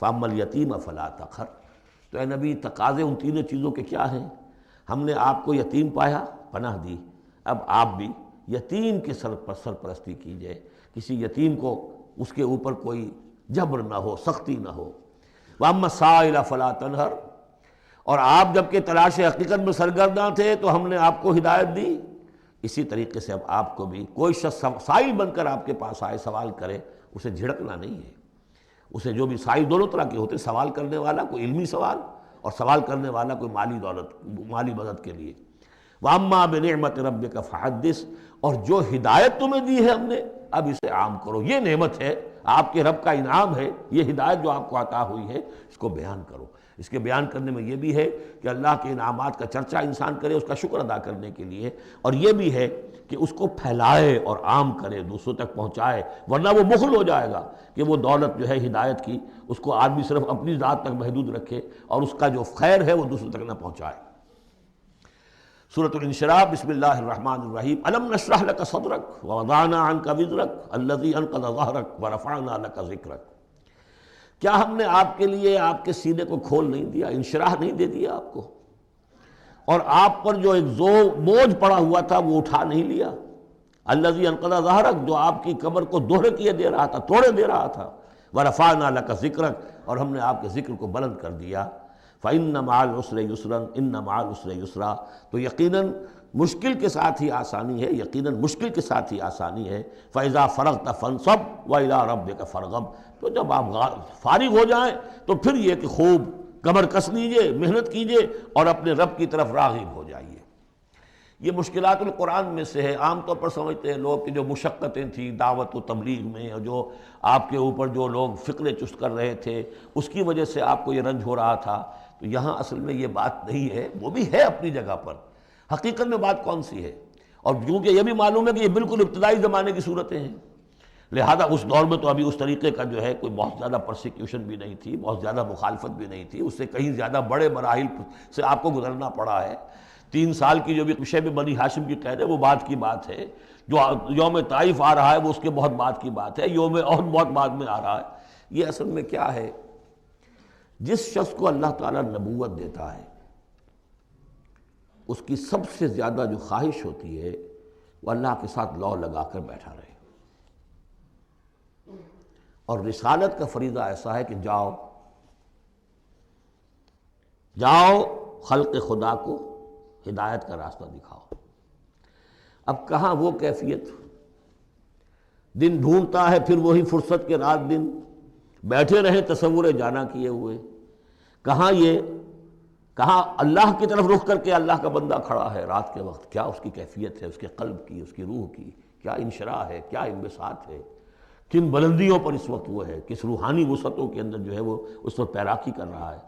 فَأَمَّا الْيَتِيمَ فَلَا تَقْهَرْ، تو اے نبی تقاضے ان تینوں چیزوں کے کیا ہیں؟ ہم نے آپ کو یتیم پایا، پناہ دی، اب آپ بھی یتیم کے سرپرستی کیجئے، کسی یتیم کو اس کے اوپر کوئی جبر نہ ہو، سختی نہ ہو۔ وَأَمَّا السَّائِلَ فَلَا تَنْهَرْ، اور آپ جب کہ تلاش حقیقت میں سرگرداں تھے تو ہم نے آپ کو ہدایت دی، اسی طریقے سے اب آپ کو بھی کوئی شخص سائل بن کر آپ کے پاس آئے، سوال کرے، اسے جھڑکنا نہیں ہے، اسے جو بھی سائل دونوں طرح کے ہوتے ہیں، سوال کرنے والا کوئی علمی سوال اور سوال کرنے والا کوئی مالی مدد کے لیے۔ وَأَمَّا بِنِعْمَةِ رَبِّكَ فَحَدِّثْ، اور جو ہدایت تمہیں دی ہے ہم نے اب اسے عام کرو، یہ نعمت ہے، آپ کے رب کا انعام ہے، یہ ہدایت جو آپ کو عطا ہوئی ہے اس کو بیان کرو۔ اس کے بیان کرنے میں یہ بھی ہے کہ اللہ کے انعامات کا چرچا انسان کرے اس کا شکر ادا کرنے کے لیے، اور یہ بھی ہے کہ اس کو پھیلائے اور عام کرے، دوسروں تک پہنچائے، ورنہ وہ بخل ہو جائے گا کہ وہ دولت جو ہے ہدایت کی اس کو آدمی صرف اپنی ذات تک محدود رکھے اور اس کا جو خیر ہے وہ دوسروں تک نہ پہنچائے۔ سورۃ الانشراح، بسم اللہ الرحمن الرحیم۔ الم نشرح لک صدرک ووضعنا عنک وزرک الذی انقض ظہرک ورفعنا لک ذکرک، کیا ہم نے آپ کے لیے آپ کے سینے کو کھول نہیں دیا، انشراح نہیں دے دیا آپ کو، اور آپ پر جو ایک بوجھ پڑا ہوا تھا وہ اٹھا نہیں لیا، الذی انقض ظہرک، جو آپ کی کمر کو دوہرے کیے دے رہا تھا، توڑے دے رہا تھا، ورفعنا لک ذکرک، اور ہم نے آپ کے ذکر کو بلند کر دیا۔ فَإِنَّ مَعَ الْعُسْرِ يُسْرًا إِنَّ مَعَ الْعُسْرِ يُسْرًا، تو یقیناً مشکل کے ساتھ ہی آسانی ہے، یقیناً مشکل کے ساتھ ہی آسانی ہے۔ فَإِذَا فَرَغْتَ فَانصَبْ وَإِلَىٰ رَبِّكَ فَارْغَب، تو جب آپ فارغ ہو جائیں تو پھر یہ کہ خوب کمر کس لیجئے، محنت کیجئے اور اپنے رب کی طرف راغب ہو جائیے۔ یہ مشکلات القرآن میں سے ہے۔ عام طور پر سمجھتے ہیں لوگ کہ جو مشقتیں تھیں دعوت و تبلیغ میں، اور جو آپ کے اوپر جو لوگ فکرے چست کر رہے تھے اس کی وجہ سے آپ کو یہ رنج ہو رہا تھا، تو یہاں اصل میں یہ بات نہیں ہے، وہ بھی ہے اپنی جگہ پر، حقیقت میں بات کون سی ہے؟ اور کیونکہ یہ بھی معلوم ہے کہ یہ بالکل ابتدائی زمانے کی صورتیں ہیں، لہذا اس دور میں تو ابھی اس طریقے کا جو ہے کوئی بہت زیادہ پرسیکیوشن بھی نہیں تھی، بہت زیادہ مخالفت بھی نہیں تھی، اس سے کہیں زیادہ بڑے مراحل سے آپ کو گزرنا پڑا ہے۔ 3 سال کی جو بھی شیب بنی ہاشم کی قید ہے وہ بعد کی بات ہے، جو یوم طائف آ رہا ہے وہ اس کے بہت بعد کی بات ہے، یوم اور بہت بعد میں آ رہا ہے۔ یہ اصل میں کیا ہے، جس شخص کو اللہ تعالیٰ نبوت دیتا ہے اس کی سب سے زیادہ جو خواہش ہوتی ہے وہ اللہ کے ساتھ لو لگا کر بیٹھا رہے، اور رسالت کا فریضہ ایسا ہے کہ جاؤ خلق خدا کو ہدایت کا راستہ دکھاؤ۔ اب کہاں وہ کیفیت، دن ڈھونڈتا ہے پھر وہی فرصت کے رات دن بیٹھے رہے تصور جانا کیے ہوئے، کہاں اللہ کی طرف رخ کر کے اللہ کا بندہ کھڑا ہے رات کے وقت، کیا اس کی کیفیت ہے، اس کے قلب کی، اس کی روح کی کیا انشراح ہے، کیا انبساط ہے، کن بلندیوں پر اس وقت وہ ہے، کس روحانی وسعتوں کے اندر جو ہے وہ اس وقت پیراکی کر رہا ہے،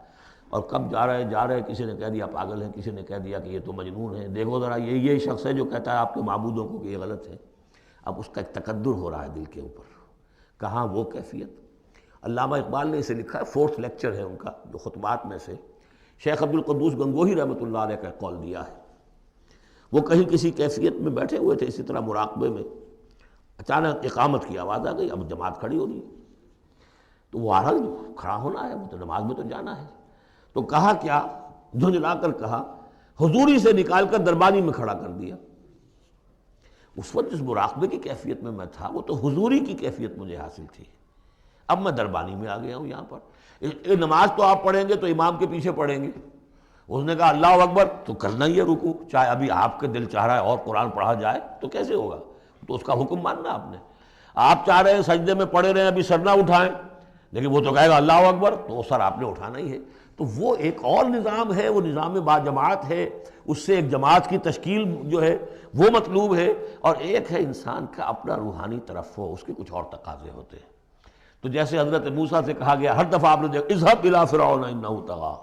اور کب جا رہے کسی نے کہہ دیا پاگل ہے، کسی نے کہہ دیا کہ یہ تو مجنون ہے، دیکھو ذرا یہ شخص ہے جو کہتا ہے آپ کے معبودوں کو کہ یہ غلط ہے۔ اب اس کا ایک تقدر ہو رہا ہے دل کے اوپر، کہاں وہ کیفیت۔ علامہ اقبال نے اسے لکھا ہے، 4تھ لیکچر ہے ان کا جو خطبات میں سے، شیخ عبد القدوس گنگوہی رحمۃ اللہ علیہ کا قول دیا ہے۔ وہ کہیں کسی کیفیت میں بیٹھے ہوئے تھے اسی طرح مراقبے میں، اچانک اقامت کی آواز آ گئی، اب جماعت کھڑی ہو رہی ہے، تو وہ آ رہا کھڑا ہونا ہے، وہ تو نماز میں تو جانا ہے، تو کہا کیا، جھنجھلا کر کہا، حضوری سے نکال کر دربانی میں کھڑا کر دیا۔ اس وقت جس مراقبے کی کیفیت میں میں تھا وہ تو حضوری کی کیفیت مجھے حاصل تھی، اب میں دربانی میں آ گیا ہوں یہاں پر۔ نماز تو آپ پڑھیں گے تو امام کے پیچھے پڑھیں گے، اس نے کہا اللہ اکبر تو کرنا ہی ہے رکوع، چاہے ابھی آپ کا دل چاہ رہا ہے اور قرآن پڑھا جائے تو کیسے ہوگا، تو اس کا حکم ماننا آپ نے۔ آپ چاہ رہے ہیں سجدے میں پڑے رہیں ابھی سر نہ اٹھائیں، لیکن وہ تو کہے گا اللہ اکبر، تو سر آپ نے اٹھانا ہی ہے۔ تو وہ ایک اور نظام ہے، وہ نظام با جماعت ہے، اس سے ایک جماعت کی تشکیل جو ہے وہ مطلوب ہے، اور ایک ہے انسان کا اپنا روحانی ترفع، اس کے کچھ اور تقاضے ہوتے ہیں۔ تو جیسے حضرت موسیٰ سے کہا گیا، ہر دفعہ آپ نے دیکھا اذهب الى فرعون انه طغى،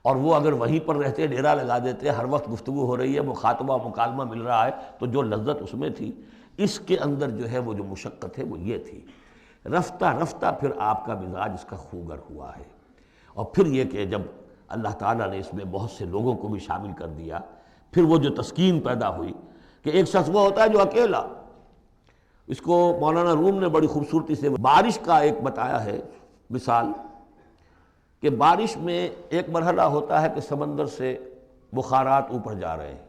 اور وہ اگر وہیں پر رہتے ڈیرا لگا دیتے، ہر وقت گفتگو ہو رہی ہے، مخاطبہ مکالمہ مل رہا ہے، تو جو لذت اس میں تھی، اس کے اندر جو ہے وہ جو مشقت ہے وہ یہ تھی۔ رفتہ رفتہ پھر آپ کا مزاج اس کا خوگر ہوا ہے، اور پھر یہ کہ جب اللہ تعالیٰ نے اس میں بہت سے لوگوں کو بھی شامل کر دیا، پھر وہ جو تسکین پیدا ہوئی کہ ایک شخص وہ ہوتا ہے جو اکیلا، اس کو مولانا روم نے بڑی خوبصورتی سے بارش کا ایک بتایا ہے مثال، کہ بارش میں ایک مرحلہ ہوتا ہے کہ سمندر سے بخارات اوپر جا رہے ہیں،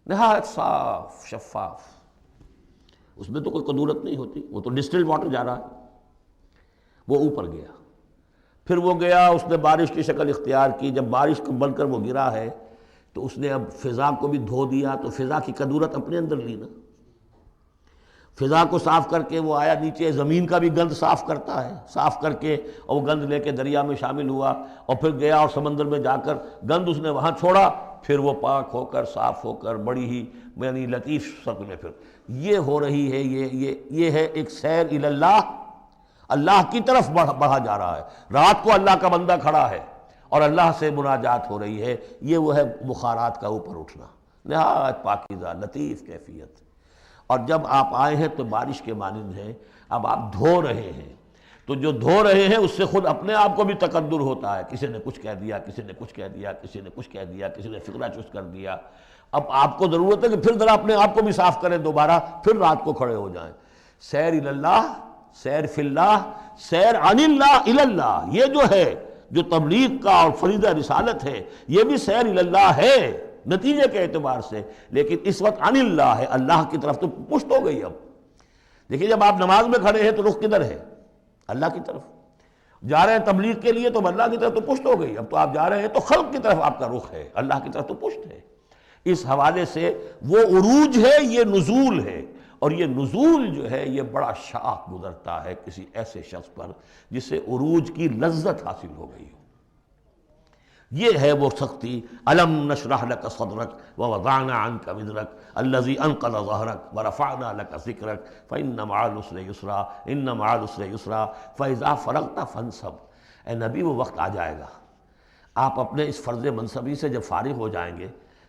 نہایت صاف شفاف، اس میں تو کوئی قدورت نہیں ہوتی، وہ تو ڈسٹلڈ واٹر جا رہا ہے، وہ اوپر گیا، پھر وہ گیا، اس نے بارش کی شکل اختیار کی، جب بارش کو بن کر وہ گرا ہے تو اس نے اب فضا کو بھی دھو دیا، تو فضا کی قدورت اپنے اندر لی نا۔ فضا کو صاف کر کے وہ آیا نیچے، زمین کا بھی گند صاف کرتا ہے، صاف کر کے اور وہ گند لے کے دریا میں شامل ہوا اور پھر گیا اور سمندر میں جا کر گند اس نے وہاں چھوڑا، پھر وہ پاک ہو کر صاف ہو کر بڑی ہی یعنی لطیف شکل میں پھر یہ ہو رہی ہے۔ یہ ہے ایک سیر الی اللہ، اللہ کی طرف بڑھا جا رہا ہے۔ رات کو اللہ کا بندہ کھڑا ہے اور اللہ سے مناجات ہو رہی ہے، یہ وہ ہے بخارات کا اوپر اٹھنا، نہایت پاکیزہ لطیف کیفیت۔ اور جب آپ آئے ہیں تو بارش کے مانند ہیں، اب آپ دھو رہے ہیں، تو جو دھو رہے ہیں اس سے خود اپنے آپ کو بھی تقدر ہوتا ہے، کسی نے کچھ کہہ دیا، کسی نے کچھ کہہ دیا، کسی نے کچھ کہہ دیا، کسی نے فقرہ چست کر دیا۔ اب آپ کو ضرورت ہے کہ پھر ذرا اپنے آپ کو بھی صاف کریں دوبارہ، پھر رات کو کھڑے ہو جائیں۔ سیر الی اللہ، سیر فی اللہ، سیر عن اللہ الی اللہ، یہ جو ہے جو تبلیغ کا اور فریضہ رسالت ہے، یہ بھی سیر الی اللہ ہے نتیجے کے اعتبار سے، لیکن اس وقت عن اللہ ہے، اللہ کی طرف تو پشت ہو گئی۔ اب دیکھیے جب آپ نماز میں کھڑے ہیں تو رخ کدھر ہے؟ اللہ کی طرف۔ جا رہے ہیں تبلیغ کے لیے تو اللہ کی طرف تو پشت ہو گئی، اب تو آپ جا رہے ہیں تو خلق کی طرف آپ کا رخ ہے، اللہ کی طرف تو پشت ہے۔ اس حوالے سے وہ عروج ہے، یہ نزول ہے، اور یہ نزول جو ہے یہ بڑا شاق گزرتا ہے کسی ایسے شخص پر جسے عروج کی لذت حاصل ہو گئی ہو۔ یہ ہے وہ سختی، الم نشرح لک صدرک ووضعنا عنک وزرک الذی انقض ظہرک ورفعنا لک ذکرک فإن مع العسر یسرا ان مع العسر یسرا فإذا فرغت فانصب۔ اے نبی وہ وقت آ جائے گا، آپ اپنے اس فرض منصبی سے جب فارغ ہو جائیں گے،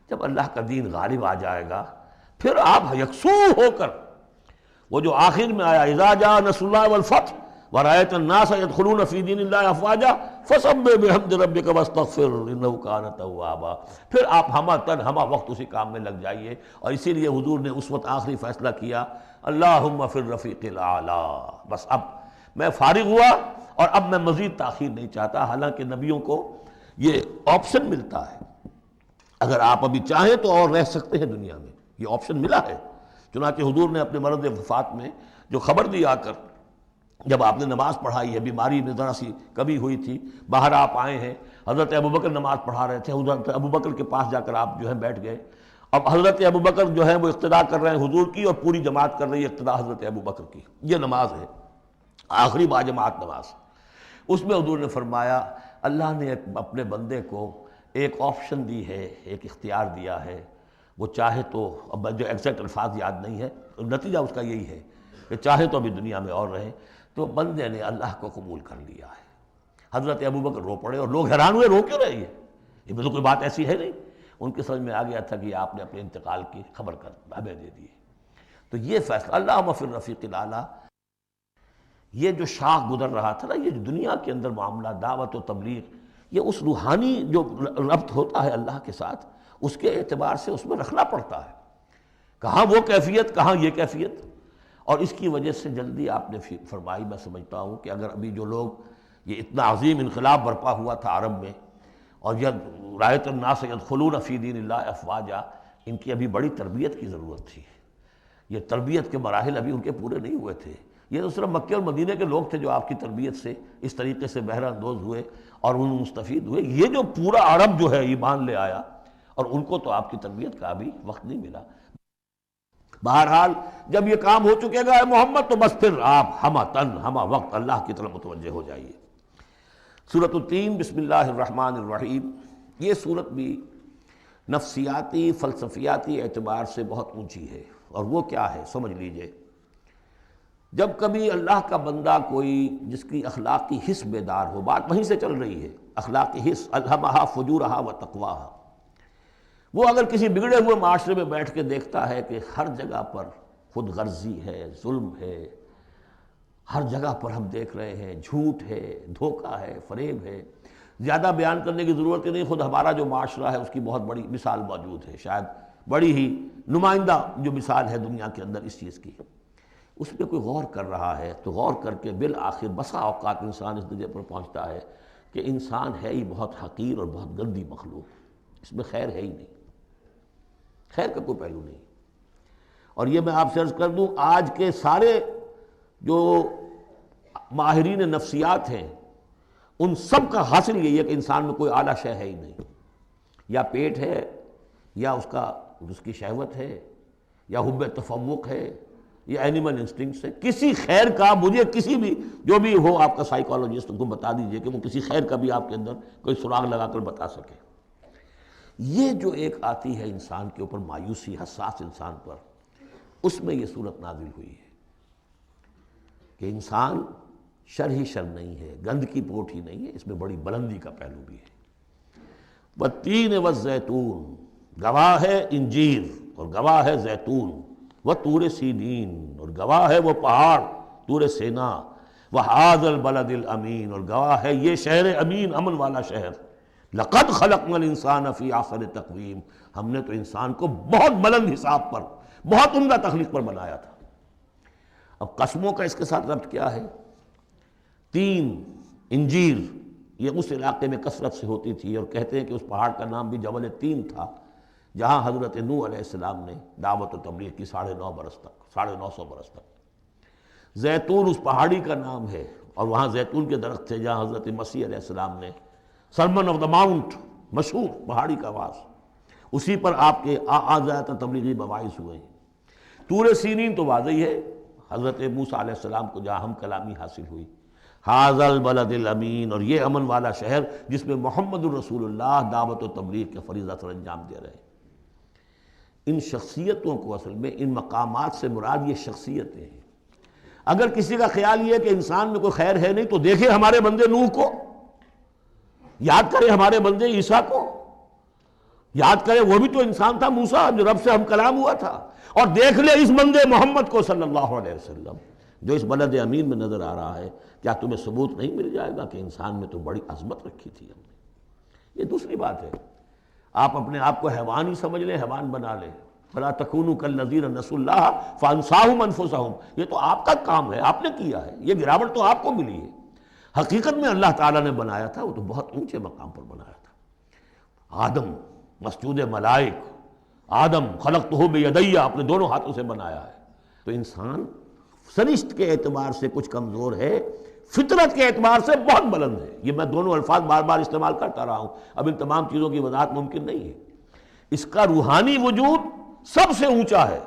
جب اللہ کا دین غالب آ جائے گا، پھر آپ یکسو ہو کر وہ جو آخر میں آیا اذا جاء نصر اللہ والفتح ورأيت الناس يدخلون في دین اللہ افواجا فسبح بحمد ربک واستغفر انہ کان توابا، پھر آپ ہمہ وقت اسی کام میں لگ جائیے۔ اور اسی لیے حضور نے اس وقت آخری فیصلہ کیا، اللہم فی الرفیق الاعلی، بس اب میں فارغ ہوا اور اب میں مزید تاخیر نہیں چاہتا۔ حالانکہ نبیوں کو یہ آپشن ملتا ہے، اگر آپ ابھی چاہیں تو اور رہ سکتے ہیں دنیا میں، یہ آپشن ملا ہے۔ چنانچہ حضور نے اپنے مرض وفات میں جو خبر دی آ کر، جب آپ نے نماز پڑھائی ہے، بیماری میں ذرا سی کمی ہوئی تھی، باہر آپ آئے ہیں، حضرت ابوبکر نماز پڑھا رہے تھے، حضرت ابوبکر کے پاس جا کر آپ جو ہے بیٹھ گئے۔ اب حضرت ابوبکر جو ہے وہ اقتداء کر رہے ہیں حضور کی، اور پوری جماعت کر رہی ہے اقتداء حضرت ابوبکر کی۔ یہ نماز ہے، آخری باجماعت نماز۔ اس میں حضور نے فرمایا اللہ نے اپنے بندے کو ایک آپشن دی ہے، ایک اختیار دیا ہے، وہ چاہے تو، اب جو ایگزیکٹ الفاظ یاد نہیں ہے، نتیجہ اس کا یہی ہے کہ چاہے تو ابھی دنیا میں اور رہے۔ تو بندے نے اللہ کو قبول کر لیا ہے۔ حضرت ابوبکر رو پڑے اور لوگ حیران ہوئے، رو کیوں رہی ہے، یہ تو کوئی بات ایسی ہے نہیں۔ ان کی سمجھ میں آ گیا تھا کہ آپ نے اپنے انتقال کی خبر کر ہمیں دے دی۔ تو یہ فیصلہ اللہم فی الرفیق الاعلی، یہ جو شاخ گزر رہا تھا نا، یہ جو دنیا کے اندر معاملہ دعوت و تبلیغ، یہ اس روحانی جو ربط ہوتا ہے اللہ کے ساتھ، اس کے اعتبار سے اس میں رکھنا پڑتا ہے، کہاں وہ کیفیت، کہاں یہ کیفیت۔ اور اس کی وجہ سے جلدی آپ نے فرمائی، میں سمجھتا ہوں کہ اگر ابھی جو لوگ، یہ اتنا عظیم انقلاب برپا ہوا تھا عرب میں، اور یہ رأیت الناس یدخلون فی دین اللہ افواجا، ان کی ابھی بڑی تربیت کی ضرورت تھی۔ یہ تربیت کے مراحل ابھی ان کے پورے نہیں ہوئے تھے۔ یہ تو صرف مکے اور مدینے کے لوگ تھے جو آپ کی تربیت سے اس طریقے سے بہرہ اندوز ہوئے اور ان مستفید ہوئے۔ یہ جو پورا عرب جو ہے ایمان لے آیا، اور ان کو تو آپ کی تربیت کا ابھی وقت نہیں ملا۔ بہرحال جب یہ کام ہو چکے گا اے محمد، تو بس پھر آپ ہمہ تن ہمہ وقت اللہ کی طرف متوجہ ہو جائیے۔ سورۃ التین، بسم اللہ الرحمن الرحیم۔ یہ سورت بھی نفسیاتی فلسفیاتی اعتبار سے بہت اونچی ہے، اور وہ کیا ہے سمجھ لیجئے۔ جب کبھی اللہ کا بندہ کوئی جس کی اخلاقی حس بیدار ہو، بات وہیں سے چل رہی ہے، اخلاقی حس، الہمہا فجورہا و تقواہا، وہ اگر کسی بگڑے ہوئے معاشرے میں بیٹھ کے دیکھتا ہے کہ ہر جگہ پر خود غرضی ہے، ظلم ہے، ہر جگہ پر ہم دیکھ رہے ہیں جھوٹ ہے، دھوکہ ہے، فریب ہے، زیادہ بیان کرنے کی ضرورت ہی نہیں، خود ہمارا جو معاشرہ ہے اس کی بہت بڑی مثال موجود ہے، شاید بڑی ہی نمائندہ جو مثال ہے دنیا کے اندر اس چیز کی۔ اس پہ کوئی غور کر رہا ہے تو غور کر کے بالآخر بسا اوقات انسان اس درجے پر پہنچتا ہے کہ انسان ہے ہی بہت حقیر اور بہت گندی مخلوق، اس میں خیر ہے ہی نہیں، خیر کا کوئی پہلو نہیں۔ اور یہ میں آپ سے عرض کر دوں، آج کے سارے جو ماہرین نفسیات ہیں ان سب کا حاصل یہی ہے کہ انسان میں کوئی اعلیٰ شے ہے ہی نہیں، یا پیٹ ہے، یا اس کی شہوت ہے، یا حب تفوق ہے، یہ اینیمل انسٹنکٹس ہے. کسی خیر کا مجھے کسی بھی جو بھی ہو آپ کا سائیکالوجسٹ ان کو بتا دیجئے کہ وہ کسی خیر کا بھی آپ کے اندر کوئی سراغ لگا کر بتا سکے. یہ جو ایک آتی ہے انسان کے اوپر مایوسی، حساس انسان پر، اس میں یہ صورت نازل ہوئی ہے کہ انسان شر ہی شر نہیں ہے، گند کی پوٹ ہی نہیں ہے، اس میں بڑی بلندی کا پہلو بھی ہے. والتین والزیتون، گواہ ہے انجیر اور گواہ ہے زیتون، وطور سینین، اور گواہ ہے وہ پہاڑ طور سینا، وہذا البلد الامین، اور گواہ ہے یہ شہر امین، امن والا شہر. لقد خلقنا الانسان فی احسن تقویم، ہم نے تو انسان کو بہت بلند حساب پر، بہت عمدہ تخلیق پر بنایا تھا. اب قسموں کا اس کے ساتھ ربط کیا ہے؟ تین، انجیر، یہ اس علاقے میں کثرت سے ہوتی تھی، اور کہتے ہیں کہ اس پہاڑ کا نام بھی جبل تین تھا جہاں حضرت نوح علیہ السلام نے دعوت و تبلیغ کی 9.5 برس تک، 950 برس تک. زیتون اس پہاڑی کا نام ہے، اور وہاں زیتون کے درخت تھے جہاں حضرت مسیح علیہ السلام نے سرمن آف دا ماؤنٹ، مشہور پہاڑی کا آواز، اسی پر آپ کے زیادہ تبلیغی مباحث ہوئے ہیں. طور سینین تو واضح ہے، حضرت موسیٰ علیہ السلام کو جہاں ہم کلامی حاصل ہوئی. ھذا البلد الامین، اور یہ امن والا شہر جس میں محمد الرسول اللہ دعوت و تبلیغ کے فریضہ سر انجام دے رہے ہیں. ان شخصیتوں کو اصل میں ان مقامات سے مراد یہ شخصیتیں ہیں. اگر کسی کا خیال یہ ہے کہ انسان میں کوئی خیر ہے نہیں تو دیکھے ہمارے بندے نوح کو، یاد کرے ہمارے بندے عیسیٰ کو، یاد کرے وہ بھی تو انسان تھا، موسیٰ جو رب سے ہم کلام ہوا تھا، اور دیکھ لے اس بندے محمد کو صلی اللہ علیہ وسلم جو اس بلد امین میں نظر آ رہا ہے. کیا تمہیں ثبوت نہیں مل جائے گا کہ انسان میں تو بڑی عظمت رکھی تھی ہم نے؟ یہ دوسری بات ہے. آپ اپنے آپ کو حیوان ہی سمجھ لیں، حیوان بنا لیں. فلا تکونوا کالذین نسوا اللہ فانساہم انفسہم، یہ تو آپ کا کام ہے، آپ نے کیا ہے، یہ گراوٹ تو آپ کو ملی ہے. حقیقت میں اللہ تعالیٰ نے بنایا تھا وہ تو بہت اونچے مقام پر بنایا تھا. آدم مسجود ملائک، آدم خلقتہ بیدی، اپنے دونوں ہاتھوں سے بنایا ہے. تو انسان سرشت کے اعتبار سے کچھ کمزور ہے، فطرت کے اعتبار سے بہت بلند ہے. یہ میں دونوں الفاظ بار بار استعمال کرتا رہا ہوں، اب ان تمام چیزوں کی وضاحت ممکن نہیں ہے. اس کا روحانی وجود سب سے اونچا ہے،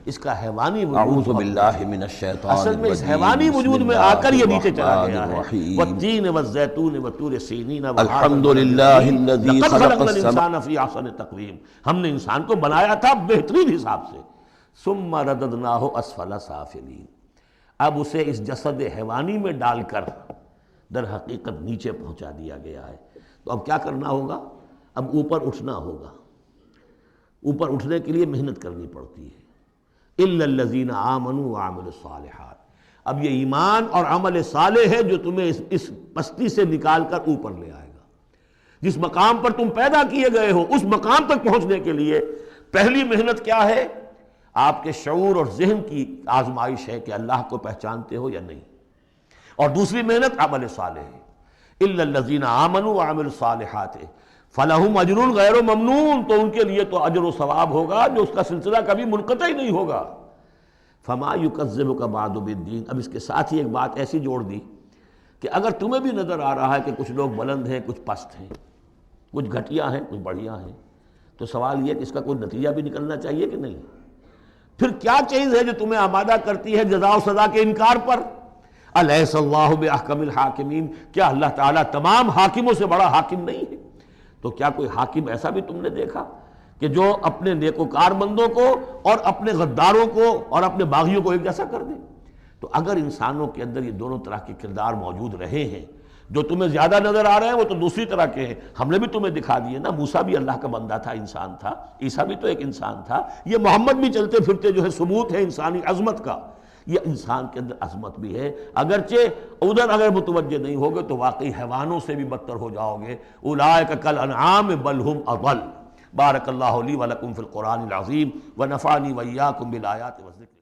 اس کا حیوانی وجود اعوذ باللہ من الشیطان اصل میں اس حیوانی وجود میں آ کر یہ نیچے چلا گیا ہے. والتین والزیتون وطور سینین، الحمد للہ الذی لقد خلق خلقنا السماء، الانسان فی احسن تقویم، ہم نے انسان کو بنایا تھا بہترین حساب سے. ثم رددناہ اسفل سافلین، اب اسے اس جسد حیوانی میں ڈال کر در حقیقت نیچے پہنچا دیا گیا ہے. تو اب کیا کرنا ہوگا؟ اب اوپر اٹھنا ہوگا. اوپر اٹھنے کے لیے محنت کرنی پڑتی ہے. الا الذین آمنوا وعملوا الصالحات، اب یہ ایمان اور عمل صالح ہے جو تمہیں اس پستی سے نکال کر اوپر لے آئے گا. جس مقام پر تم پیدا کیے گئے ہو اس مقام تک پہنچنے کے لیے پہلی محنت کیا ہے؟ آپ کے شعور اور ذہن کی آزمائش ہے کہ اللہ کو پہچانتے ہو یا نہیں. اور دوسری محنت عمل صالح ہے. الا الذین آمنوا وعملوا الصالحات فلہم اجر غیر ممنون، تو ان کے لیے تو اجر و ثواب ہوگا جو اس کا سلسلہ کبھی منقطع ہی نہیں ہوگا. فما یکذبک بعد بالدین، اب اس کے ساتھ ہی ایک بات ایسی جوڑ دی کہ اگر تمہیں بھی نظر آ رہا ہے کہ کچھ لوگ بلند ہیں، کچھ پست ہیں، کچھ گھٹیا ہیں، کچھ بڑھیا ہیں، تو سوال یہ کہ اس کا کوئی نتیجہ بھی نکلنا چاہیے کہ نہیں. پھر کیا چیز ہے جو تمہیں آمادہ کرتی ہے جزا و سزا کے انکار پر؟ الیس اللہ باحکم الحاکمین، کیا اللہ تعالیٰ تمام حاکموں سے بڑا حاکم نہیں ہے؟ تو کیا کوئی حاکم ایسا بھی تم نے دیکھا کہ جو اپنے نیکوکار بندوں کو اور اپنے غداروں کو اور اپنے باغیوں کو ایک جیسا کر دے؟ تو اگر انسانوں کے اندر یہ دونوں طرح کے کردار موجود رہے ہیں، جو تمہیں زیادہ نظر آ رہے ہیں وہ تو دوسری طرح کے ہیں. ہم نے بھی تمہیں دکھا دیے نا، موسیٰ بھی اللہ کا بندہ تھا، انسان تھا، عیسیٰ بھی تو ایک انسان تھا، یہ محمد بھی چلتے پھرتے جو ہے ثبوت ہے انسانی عظمت کا. یہ انسان کے اندر عظمت بھی ہے، اگرچہ ادھر اگر متوجہ نہیں ہوگے تو واقعی حیوانوں سے بھی بدتر ہو جاؤ گے. اولئک کالانعام بل ہم اضل. بارک اللہ لی ولکم فی القرآن العظیم ونفعنی وإیاکم بالآیات والذکر